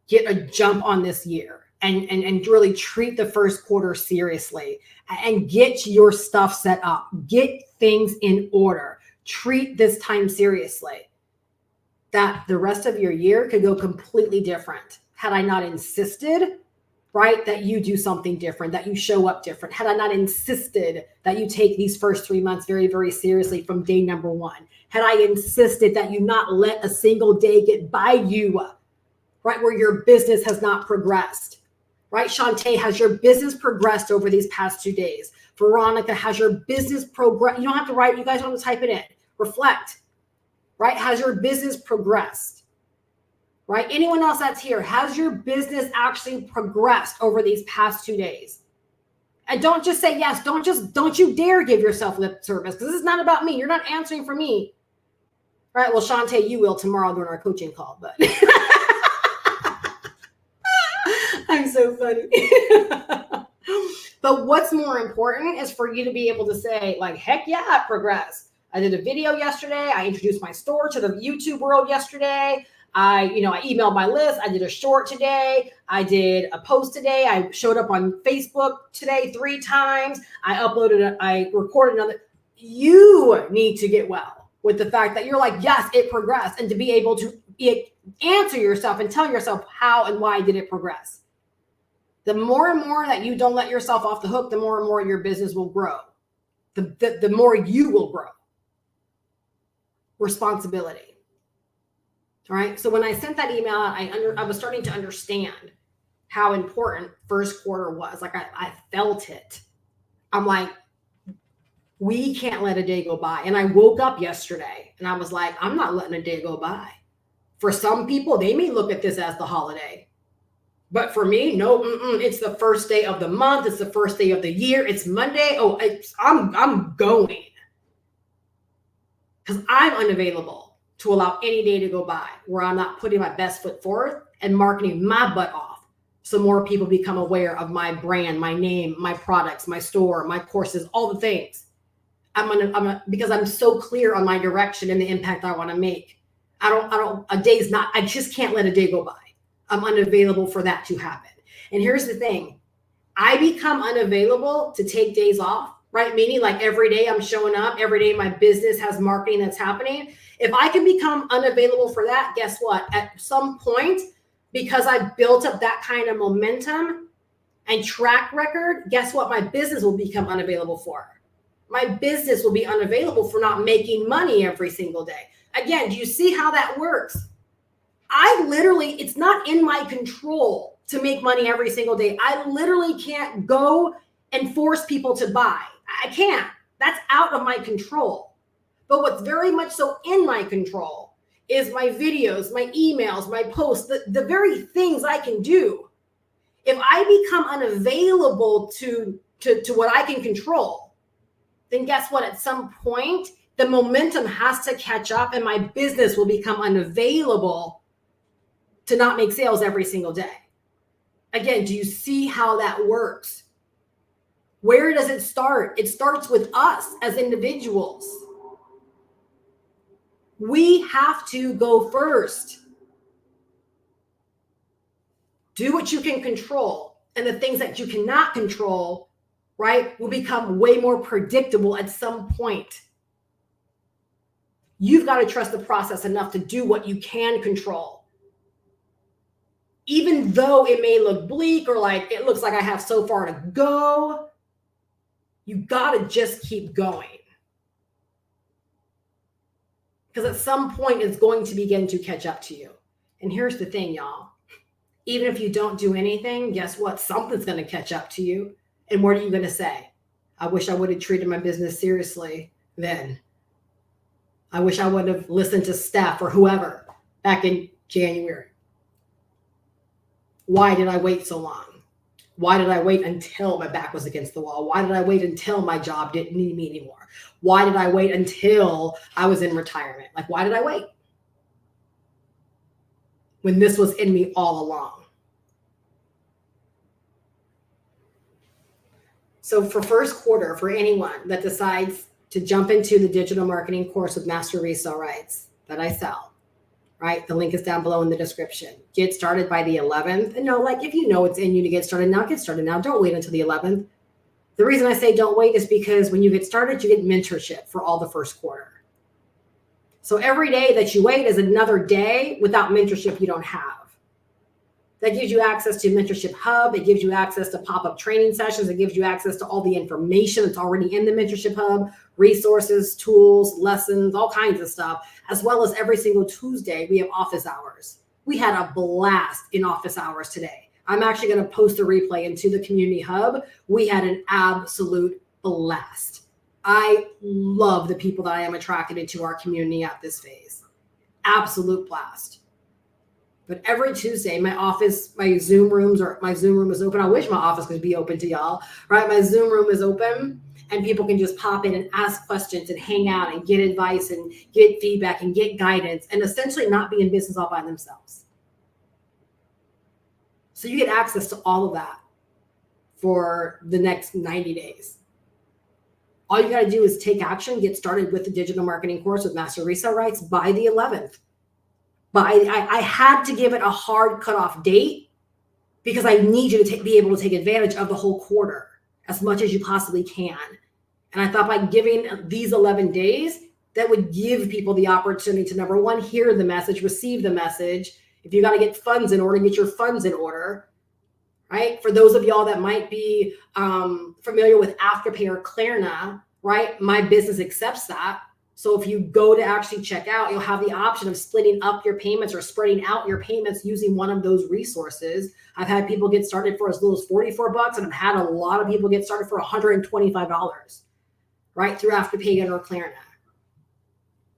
get a jump on this year, and really treat the first quarter seriously and get your stuff set up, get things in order, treat this time seriously, that the rest of your year could go completely different. Had I not insisted, right, that you do something different, that you show up different, had I not insisted that you take these first 3 months very, very seriously from day number one, had I insisted that you not let a single day get by you, right, where your business has not progressed. Right, Shantae, has your business progressed over these past 2 days? Veronica, has your business progressed? You don't have to write, you guys don't have to type it in. Reflect, right? Has your business progressed? Right? Anyone else that's here, has your business actually progressed over these past 2 days? And don't just say yes. Don't you dare give yourself lip service, because this is not about me. You're not answering for me. Right? Well, Shantae, you will tomorrow during our coaching call, but I'm so funny. But what's more important is for you to be able to say, like, heck yeah, I progressed. I did a video yesterday. I introduced my store to the YouTube world yesterday. I emailed my list. I did a short today. I did a post today. I showed up on Facebook today 3 times. I recorded another. You need to get well with the fact that you're like, yes, it progressed. And to be able to answer yourself and tell yourself how and why did it progress. The more and more that you don't let yourself off the hook, the more and more your business will grow. The more you will grow. Responsibility. All right. So when I sent that email out, I was starting to understand how important first quarter was. Like I felt it. I'm like, we can't let a day go by. And I woke up yesterday and I was like, I'm not letting a day go by. For some people, they may look at this as the holiday. But for me, no, it's the first day of the month. It's the first day of the year. It's Monday. Oh, I'm going. Because I'm unavailable to allow any day to go by where I'm not putting my best foot forward and marketing my butt off. So more people become aware of my brand, my name, my products, my store, my courses, all the things. Because I'm so clear on my direction and the impact I want to make. I just can't let a day go by. I'm unavailable for that to happen. And here's the thing. I become unavailable to take days off, right? Meaning like every day I'm showing up, every day my business has marketing that's happening. If I can become unavailable for that, guess what? At some point, because I built up that kind of momentum and track record, guess what? My business will become unavailable for. My business will be unavailable for not making money every single day. Again, do you see how that works? It's not in my control to make money every single day. I literally can't go and force people to buy. I can't. That's out of my control. But what's very much so in my control is my videos, my emails, my posts, the very things I can do. If I become unavailable to what I can control, then guess what? At some point, the momentum has to catch up and my business will become unavailable to not make sales every single day. Again, do you see how that works? Where does it start? It starts with us as individuals. We have to go first. Do what you can control, and the things that you cannot control, right, will become way more predictable at some point. You've got to trust the process enough to do what you can control. Even though it may look bleak or like it looks like I have so far to go, you got to just keep going. Because at some point it's going to begin to catch up to you. And here's the thing, y'all. Even if you don't do anything, guess what? Something's going to catch up to you. And what are you going to say? I wish I would have treated my business seriously then. I wish I would have listened to Steph or whoever back in January. Why did I wait so long? Why did I wait until my back was against the wall? Why did I wait until my job didn't need me anymore? Why did I wait until I was in retirement? Like, why did I wait? When this was in me all along. So for first quarter, for anyone that decides to jump into the digital marketing course with master resale rights that I sell, right? The link is down below in the description. Get started by the 11th. And no, like if you know it's in you to get started now, get started now. Don't wait until the 11th. The reason I say don't wait is because when you get started, you get mentorship for all the first quarter. So every day that you wait is another day without mentorship you don't have. That gives you access to Mentorship Hub. It gives you access to pop-up training sessions. It gives you access to all the information that's already in the Mentorship Hub, resources, tools, lessons, all kinds of stuff, as well as every single Tuesday, we have office hours. We had a blast in office hours today. I'm actually going to post a replay into the Community Hub. We had an absolute blast. I love the people that I am attracted into our community at this phase. Absolute blast. But every Tuesday, my Zoom room is open. I wish my office could be open to y'all, right? My Zoom room is open and people can just pop in and ask questions and hang out and get advice and get feedback and get guidance and essentially not be in business all by themselves. So you get access to all of that for the next 90 days. All you got to do is take action, get started with the digital marketing course with master resale rights by the 11th. But I had to give it a hard cutoff date because I need you to be able to take advantage of the whole quarter as much as you possibly can. And I thought by giving these 11 days, that would give people the opportunity to, number one, hear the message, receive the message. If you got to get funds in order, get your funds in order, right? For those of y'all that might be familiar with Afterpay or Klarna, right? My business accepts that. So if you go to actually check out, you'll have the option of splitting up your payments or spreading out your payments using one of those resources. I've had people get started for as little as $44, and I've had a lot of people get started for $125, right? Through Afterpay or Klarna.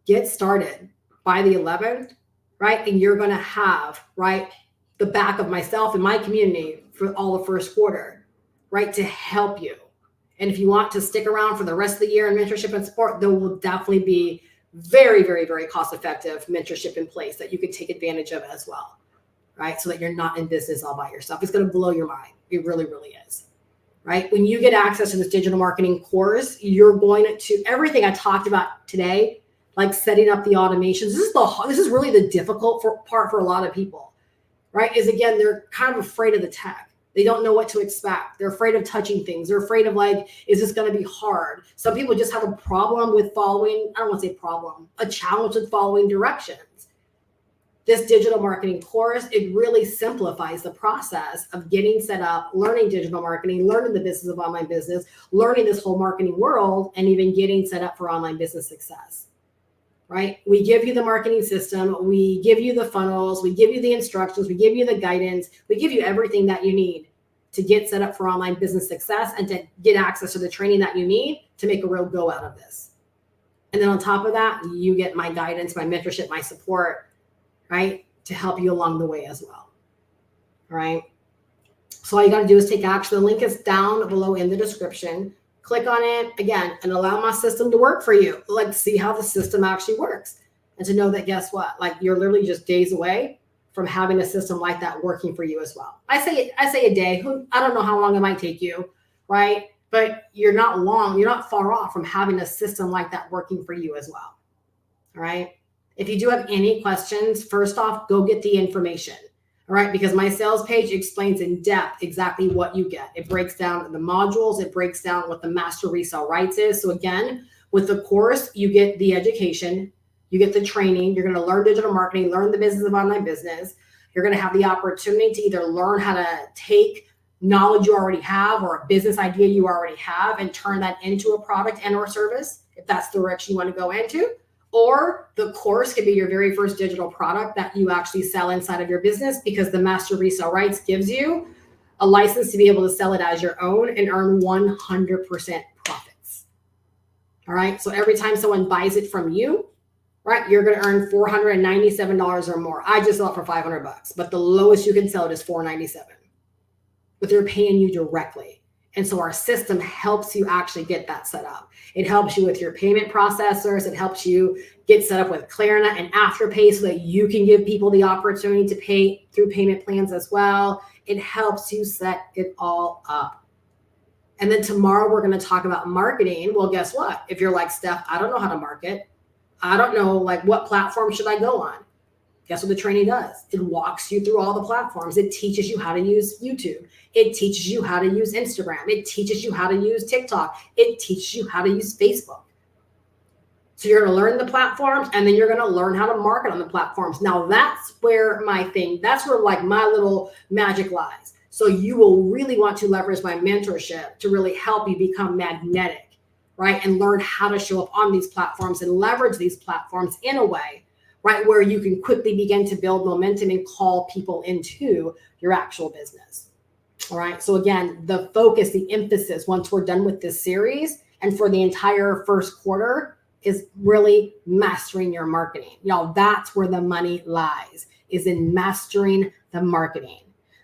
Get started by the 11th, right? And you're going to have, right, the back of myself and my community for all the first quarter, right, to help you. And if you want to stick around for the rest of the year in mentorship and support, there will definitely be very, very, very cost-effective mentorship in place that you can take advantage of as well, right? So that you're not in business all by yourself. It's going to blow your mind. It really, really is, right? When you get access to this digital marketing course, you're going to, everything I talked about today, like setting up the automations, this is really the difficult part for a lot of people, right? Is again, they're kind of afraid of the tech. They don't know what to expect. They're afraid of touching things. They're afraid of like, is this going to be hard? Some people just have a problem with following, I don't want to say problem, a challenge with following directions. This digital marketing course, it really simplifies the process of getting set up, learning digital marketing, learning the business of online business, learning this whole marketing world, and even getting set up for online business success. Right? We give you the marketing system. We give you the funnels. We give you the instructions. We give you the guidance. We give you everything that you need to get set up for online business success and to get access to the training that you need to make a real go out of this. And then on top of that, you get my guidance, my mentorship, my support, right, to help you along the way as well. All right. So all you got to do is take action. The link is down below in the description. Click on it again and allow my system to work for you. Like, see how the system actually works. And to know that, guess what? Like, you're literally just days away from having a system like that working for you as well. I say a day. I don't know how long it might take you, right? But you're not far off from having a system like that working for you as well. All right. If you do have any questions, first off, go get the information. All right. Because my sales page explains in depth exactly what you get. It breaks down the modules. It breaks down what the master resale rights is. So again, with the course, you get the education, you get the training. You're going to learn digital marketing, learn the business of online business. You're going to have the opportunity to either learn how to take knowledge you already have or a business idea you already have and turn that into a product and or service, if that's the direction you want to go into. Or the course could be your very first digital product that you actually sell inside of your business, because the master resale rights gives you a license to be able to sell it as your own and earn 100% profits. All right. So every time someone buys it from you, right, you're going to earn $497 or more. I just sell it for $500, but the lowest you can sell it is $497. But they're paying you directly. And so our system helps you actually get that set up. It helps you with your payment processors. It helps you get set up with Klarna and Afterpay so that you can give people the opportunity to pay through payment plans as well. It helps you set it all up. And then tomorrow we're going to talk about marketing. Well, guess what? If you're like, Steph, I don't know how to market. I don't know, like, what platform should I go on? Guess what the training does? It walks you through all the platforms. It teaches you how to use YouTube. It teaches you how to use Instagram. It teaches you how to use TikTok. It teaches you how to use Facebook. So you're going to learn the platforms, and then you're going to learn how to market on the platforms. Now that's where that's where like my little magic lies. So you will really want to leverage my mentorship to really help you become magnetic, right? And learn how to show up on these platforms and leverage these platforms in a way, right, where you can quickly begin to build momentum and call people into your actual business. All right. So again, the focus, the emphasis, once we're done with this series and for the entire first quarter, is really mastering your marketing. Y'all, that's where the money lies, is in mastering the marketing.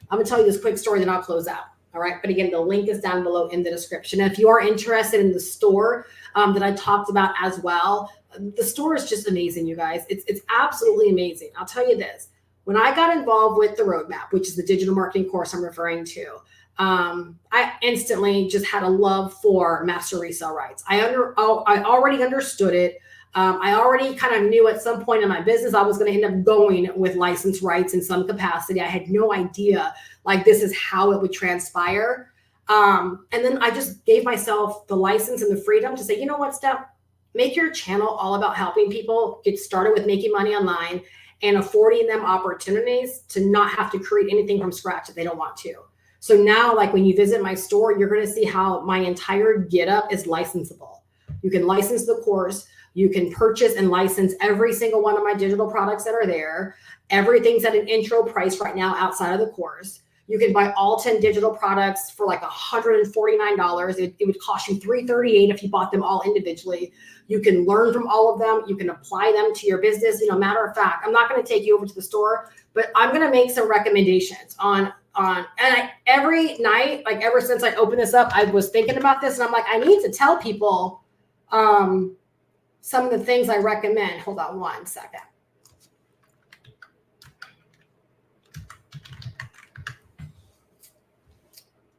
I'm gonna tell you this quick story, then I'll close out. All right. But again, the link is down below in the description. And if you are interested in the store that I talked about as well, the store is just amazing, you guys. It's absolutely amazing. I'll tell you this. When I got involved with the roadmap, which is the digital marketing course I'm referring to, I instantly just had a love for master resale rights. I already understood it. I already kind of knew at some point in my business I was going to end up going with license rights in some capacity. I had no idea, like, this is how it would transpire. And then I just gave myself the license and the freedom to say, you know what, Steph, make your channel all about helping people get started with making money online and affording them opportunities to not have to create anything from scratch if they don't want to. So now, like, when you visit my store, you're going to see how my entire get up is licensable. You can license the course. You can purchase and license every single one of my digital products that are there. Everything's at an intro price right now outside of the course. You can buy all 10 digital products for like $149. It would cost you $338 if you bought them all individually. You can learn from all of them. You can apply them to your business. You know, matter of fact, I'm not going to take you over to the store, but I'm going to make some recommendations every night, like ever since I opened this up, I was thinking about this, and I'm like, I need to tell people some of the things I recommend. Hold on one second.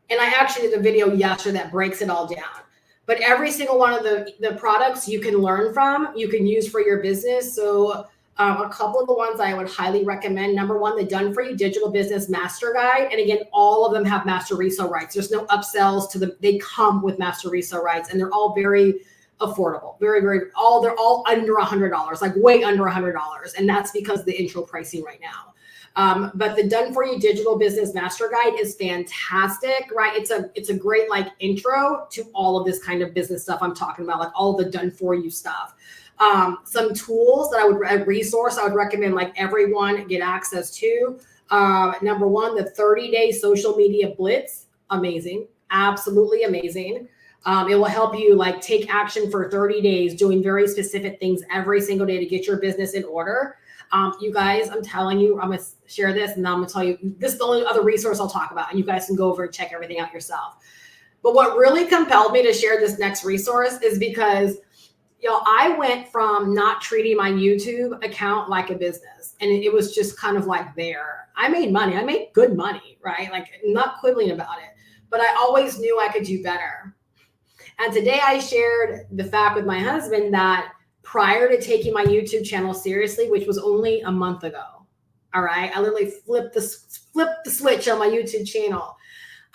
And I actually did a video yesterday that breaks it all down. But every single one of the products you can learn from, you can use for your business. So a couple of the ones I would highly recommend. Number one, the Done For You Digital Business Master Guide. And again, all of them have master resale rights. There's no upsells to them. They come with master resale rights, and they're all very affordable. They're all under $100, like way under $100. And that's because of the intro pricing right now. But the Done For You Digital Business Master Guide is fantastic, right? It's a great like intro to all of this kind of business stuff I'm talking about, like all the Done For You stuff. Some tools that I would recommend like everyone get access to. Number one, the 30-day social media blitz. amazing, absolutely amazing. It will help you like take action for 30 days, doing very specific things every single day to get your business in order. You guys, I'm telling you, I'm going to share this and then I'm going to tell you, this is the only other resource I'll talk about, and you guys can go over and check everything out yourself. But what really compelled me to share this next resource is because, I went from not treating my YouTube account like a business, and it was just kind of like there. I made money. I made good money, right? Like, I'm not quibbling about it, but I always knew I could do better. And today I shared the fact with my husband that prior to taking my YouTube channel seriously, which was only a month ago, all right, I literally flipped the switch on my YouTube channel.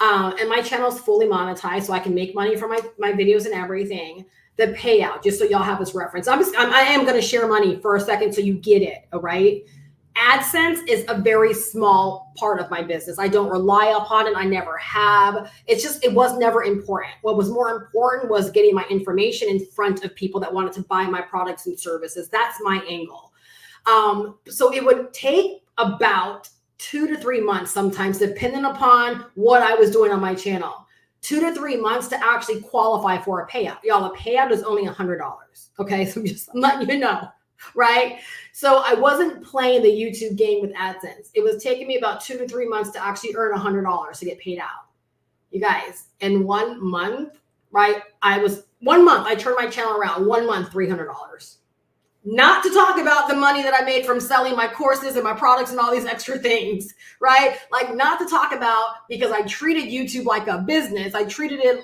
And my channel is fully monetized, so I can make money from my videos and everything. The payout, just so y'all have this reference. I am going to share money for a second so you get it, all right? AdSense is a very small part of my business. I don't rely upon it. I never have. It was never important. What was more important was getting my information in front of people that wanted to buy my products and services. That's my angle. So it would take about 2 to 3 months sometimes, depending upon what I was doing on my channel. 2 to 3 months to actually qualify for a payout. Y'all, a payout is only $100. Okay, so I'm letting you know, right? So I wasn't playing the YouTube game with AdSense. It was taking me about 2 to 3 months to actually earn $100 to get paid out. You guys, in 1 month, right? 1 month, I turned my channel around. 1 month, $300. Not to talk about the money that I made from selling my courses and my products and all these extra things, right? Like, not to talk about, because I treated YouTube like a business. I treated it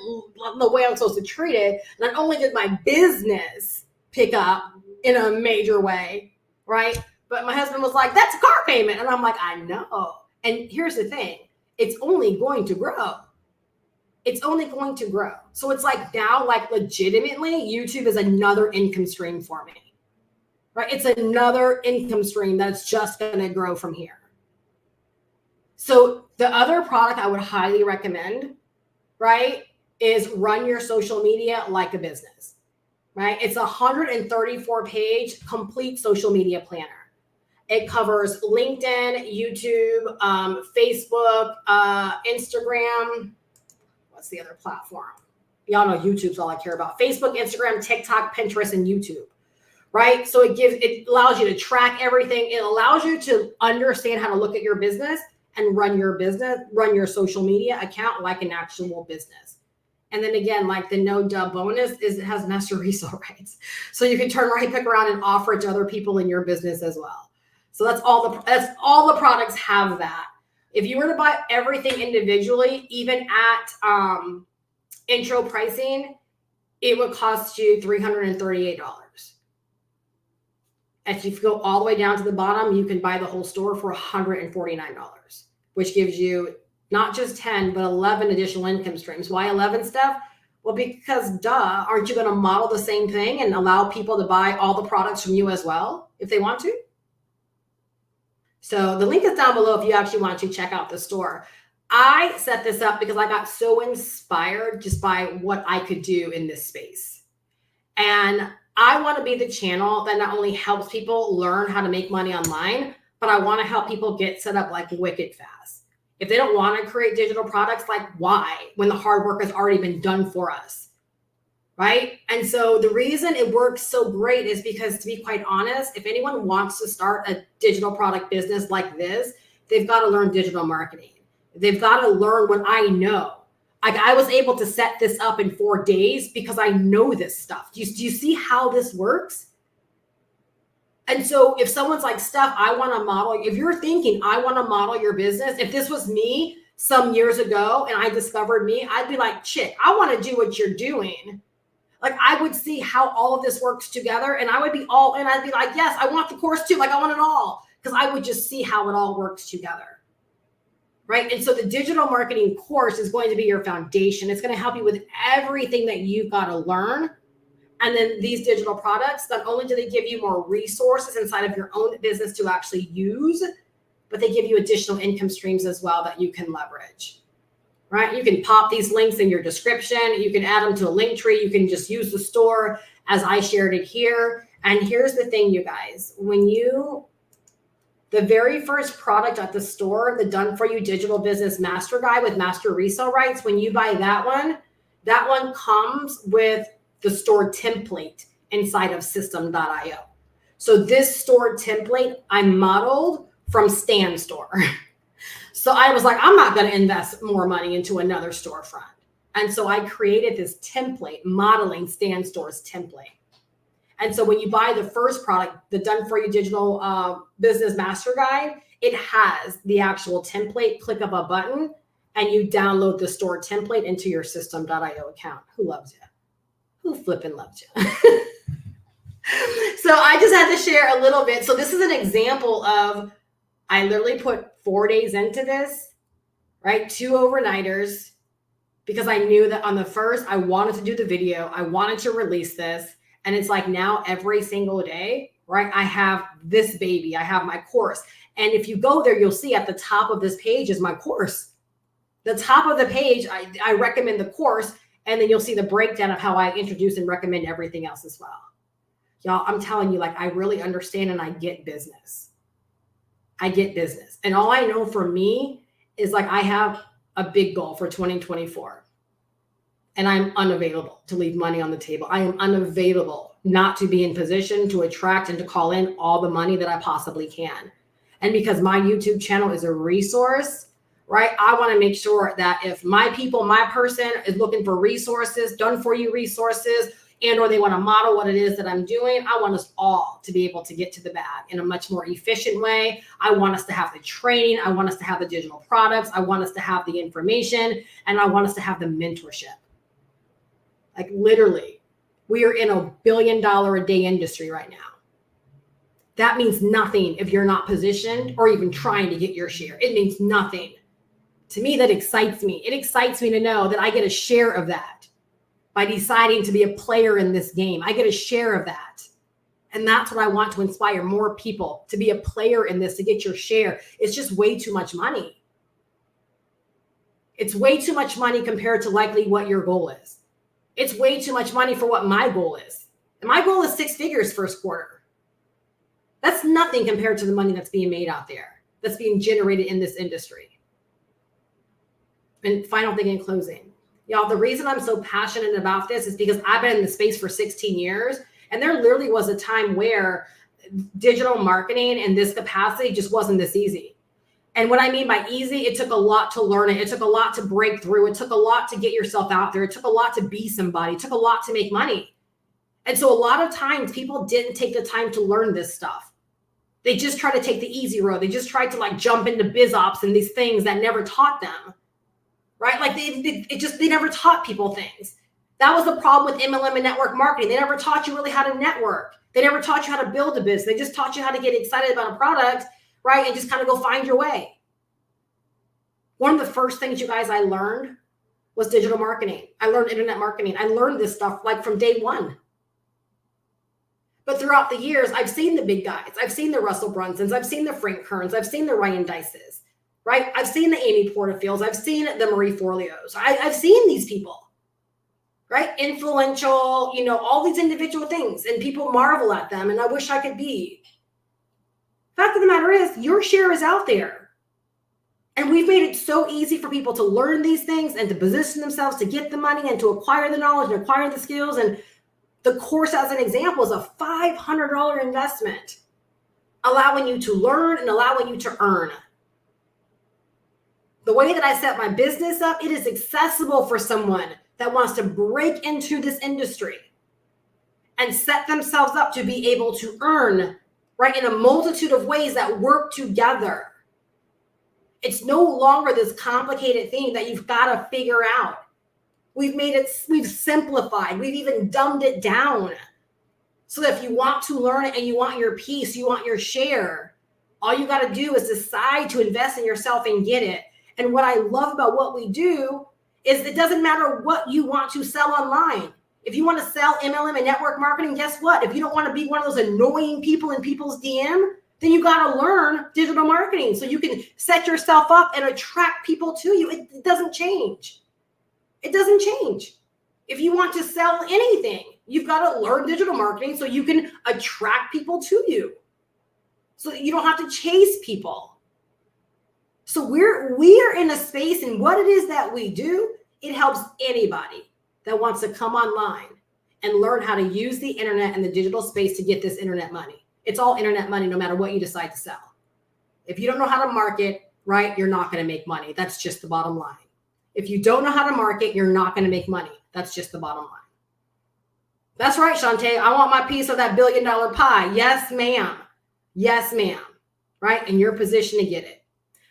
the way I'm supposed to treat it. Not only did my business pick up in a major way, right? But my husband was like, that's a car payment. And I'm like, I know. And here's the thing. It's only going to grow. It's only going to grow. So it's like now, like legitimately, YouTube is another income stream for me. Right? It's another income stream that's just going to grow from here. So the other product I would highly recommend, right, is run your social media like a business, right? It's a 134-page complete social media planner. It covers LinkedIn, YouTube, Facebook, Instagram. What's the other platform? Y'all know YouTube's all I care about. Facebook, Instagram, TikTok, Pinterest, and YouTube. Right? So it allows you to track everything. It allows you to understand how to look at your business and run your social media account like an actual business. And then again, like the no duh bonus is it has master resale rights. So you can turn right back around and offer it to other people in your business as well. So that's all the products have that. If you were to buy everything individually, even at intro pricing, it would cost you $338. If you go all the way down to the bottom, you can buy the whole store for $149, which gives you not just 10, but 11 additional income streams. Why 11, Steph? Well, because duh, aren't you going to model the same thing and allow people to buy all the products from you as well if they want to? So the link is down below if you actually want to check out the store. I set this up because I got so inspired just by what I could do in this space. And I want to be the channel that not only helps people learn how to make money online, but I want to help people get set up like wicked fast. If they don't want to create digital products, like why? When the hard work has already been done for us, right? And so the reason it works so great is because, to be quite honest, if anyone wants to start a digital product business like this, they've got to learn digital marketing. They've got to learn what I know. Like, I was able to set this up in 4 days because I know this stuff. Do you see how this works? And so if someone's like, Steph, I want to model, if you're thinking, I want to model your business, if this was me some years ago and I discovered me, I'd be like, chick, I want to do what you're doing. Like, I would see how all of this works together and I would be all in. I'd be like, yes, I want the course too. Like, I want it all, because I would just see how it all works together. Right. And so the digital marketing course is going to be your foundation. It's going to help you with everything that you've got to learn. And then these digital products, not only do they give you more resources inside of your own business to actually use, but they give you additional income streams as well that you can leverage. Right. You can pop these links in your description. You can add them to a link tree. You can just use the store as I shared it here. And here's the thing, you guys, when you The very first product at the store, the Done For You Digital Business Master Guide with master resale rights, when you buy that one comes with the store template inside of system.io. So this store template I modeled from Stan Store. So I was like, I'm not going to invest more money into another storefront. And so I created this template modeling Stan Store's template. And so when you buy the first product, the Done For You Digital Business Master Guide, it has the actual template, click of a button, and you download the store template into your system.io account. Who loves you? Who flipping loves you? So I just had to share a little bit. So this is an example of, I literally put 4 days into this, right? 2 overnighters, because I knew that on the first, I wanted to do the video. I wanted to release this. And it's like now every single day, right? I have this baby, I have my course. And if you go there, you'll see at the top of this page is my course. The top of the page, I recommend the course. And then you'll see the breakdown of how I introduce and recommend everything else as well. Y'all, I'm telling you, like, I really understand and I get business. I get business. And all I know for me is like, I have a big goal for 2024. And I'm unavailable to leave money on the table. I am unavailable not to be in position to attract and to call in all the money that I possibly can. And because my YouTube channel is a resource, right? I want to make sure that if my people, my person is looking for resources, done for you resources, and or they want to model what it is that I'm doing, I want us all to be able to get to the bag in a much more efficient way. I want us to have the training. I want us to have the digital products. I want us to have the information, and I want us to have the mentorship. Like literally, we are in $1 billion a day industry right now. That means nothing if you're not positioned or even trying to get your share. It means nothing. To me, that excites me. It excites me to know that I get a share of that by deciding to be a player in this game. I get a share of that. And that's what I want to inspire more people to be a player in this, to get your share. It's just way too much money. It's way too much money compared to likely what your goal is. It's way too much money for what my goal is. And my goal is 6 figures first quarter. That's nothing compared to the money that's being made out there, that's being generated in this industry. And final thing in closing, y'all, the reason I'm so passionate about this is because I've been in the space for 16 years. And there literally was a time where digital marketing in this capacity just wasn't this easy. And what I mean by easy, it took a lot to learn it. It took a lot to break through. It took a lot to get yourself out there. It took a lot to be somebody. It took a lot to make money. And so a lot of times people didn't take the time to learn this stuff. They just tried to take the easy road. They just tried to like jump into biz ops and these things that never taught them, right? Like they never taught people things. That was the problem with MLM and network marketing. They never taught you really how to network. They never taught you how to build a business. They just taught you how to get excited about a product, right? And just kind of go find your way. One of the first things, you guys, I learned was digital marketing. I learned internet marketing. I learned this stuff like from day one. But throughout the years, I've seen the big guys. I've seen the Russell Brunsons. I've seen the Frank Kerns. I've seen the Ryan Dices, right? I've seen the Amy Porterfields. I've seen the Marie Forleos. I've seen these people, right? Influential, you know, all these individual things. And people marvel at them. And I wish I could be. Fact of the matter is, your share is out there. And we've made it so easy for people to learn these things and to position themselves to get the money and to acquire the knowledge and acquire the skills. And the course, as an example, is a $500 investment, allowing you to learn and allowing you to earn. The way that I set my business up, it is accessible for someone that wants to break into this industry and set themselves up to be able to earn, right, in a multitude of ways that work together. It's no longer this complicated thing that you've got to figure out. We've simplified, we've even dumbed it down. So that if you want to learn it and you want your piece, you want your share, all you got to do is decide to invest in yourself and get it. And what I love about what we do is it doesn't matter what you want to sell online. If you want to sell MLM and network marketing, guess what? If you don't want to be one of those annoying people in people's DM, then you got to learn digital marketing so you can set yourself up and attract people to you. It doesn't change. It doesn't change. If you want to sell anything, you've got to learn digital marketing so you can attract people to you. so that you don't have to chase people. So we are in a space, and what it is that we do, it helps anybody that wants to come online and learn how to use the internet and the digital space to get this internet money. It's all internet money, no matter what you decide to sell. If you don't know how to market, right, you're not going to make money. That's just the bottom line. If you don't know how to market, you're not going to make money. That's just the bottom line. That's right, Shantae. I want my piece of that $1 billion pie. Yes, ma'am. Yes, ma'am. Right? In your position to get it.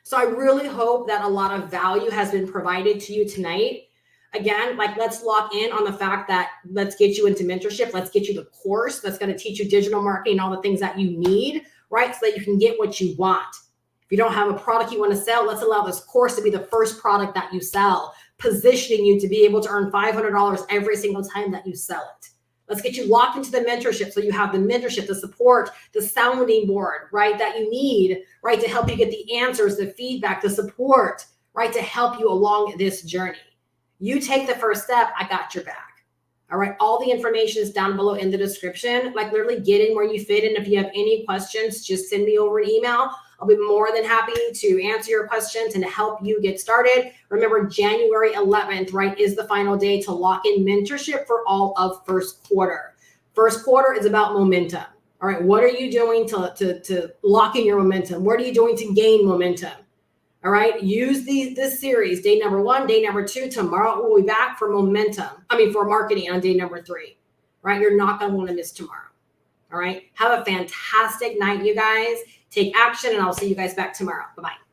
So I really hope that a lot of value has been provided to you tonight. Again, like, let's lock in on the fact that let's get you into mentorship. Let's get you the course that's going to teach you digital marketing, all the things that you need, right? So that you can get what you want. If you don't have a product you want to sell, let's allow this course to be the first product that you sell, positioning you to be able to earn $500 every single time that you sell it. Let's get you locked into the mentorship so you have the mentorship, the support, the sounding board, right, that you need, right, to help you get the answers, the feedback, the support, right, to help you along this journey. You take the first step, I got your back. All right, all the information is down below in the description. Like, literally get in where you fit in. If you have any questions, just send me over an email. I'll be more than happy to answer your questions and help you get started. Remember, January 11th, right, is the final day to lock in mentorship for all of first quarter. First quarter is about momentum. All right, what are you doing to lock in your momentum? What are you doing to gain momentum? All right, use this series, day number 1, day number 2. Tomorrow we'll be back for for marketing on day number 3. Right, you're not going to want to miss tomorrow. All right, have a fantastic night, you guys. Take action, and I'll see you guys back tomorrow. Bye-bye.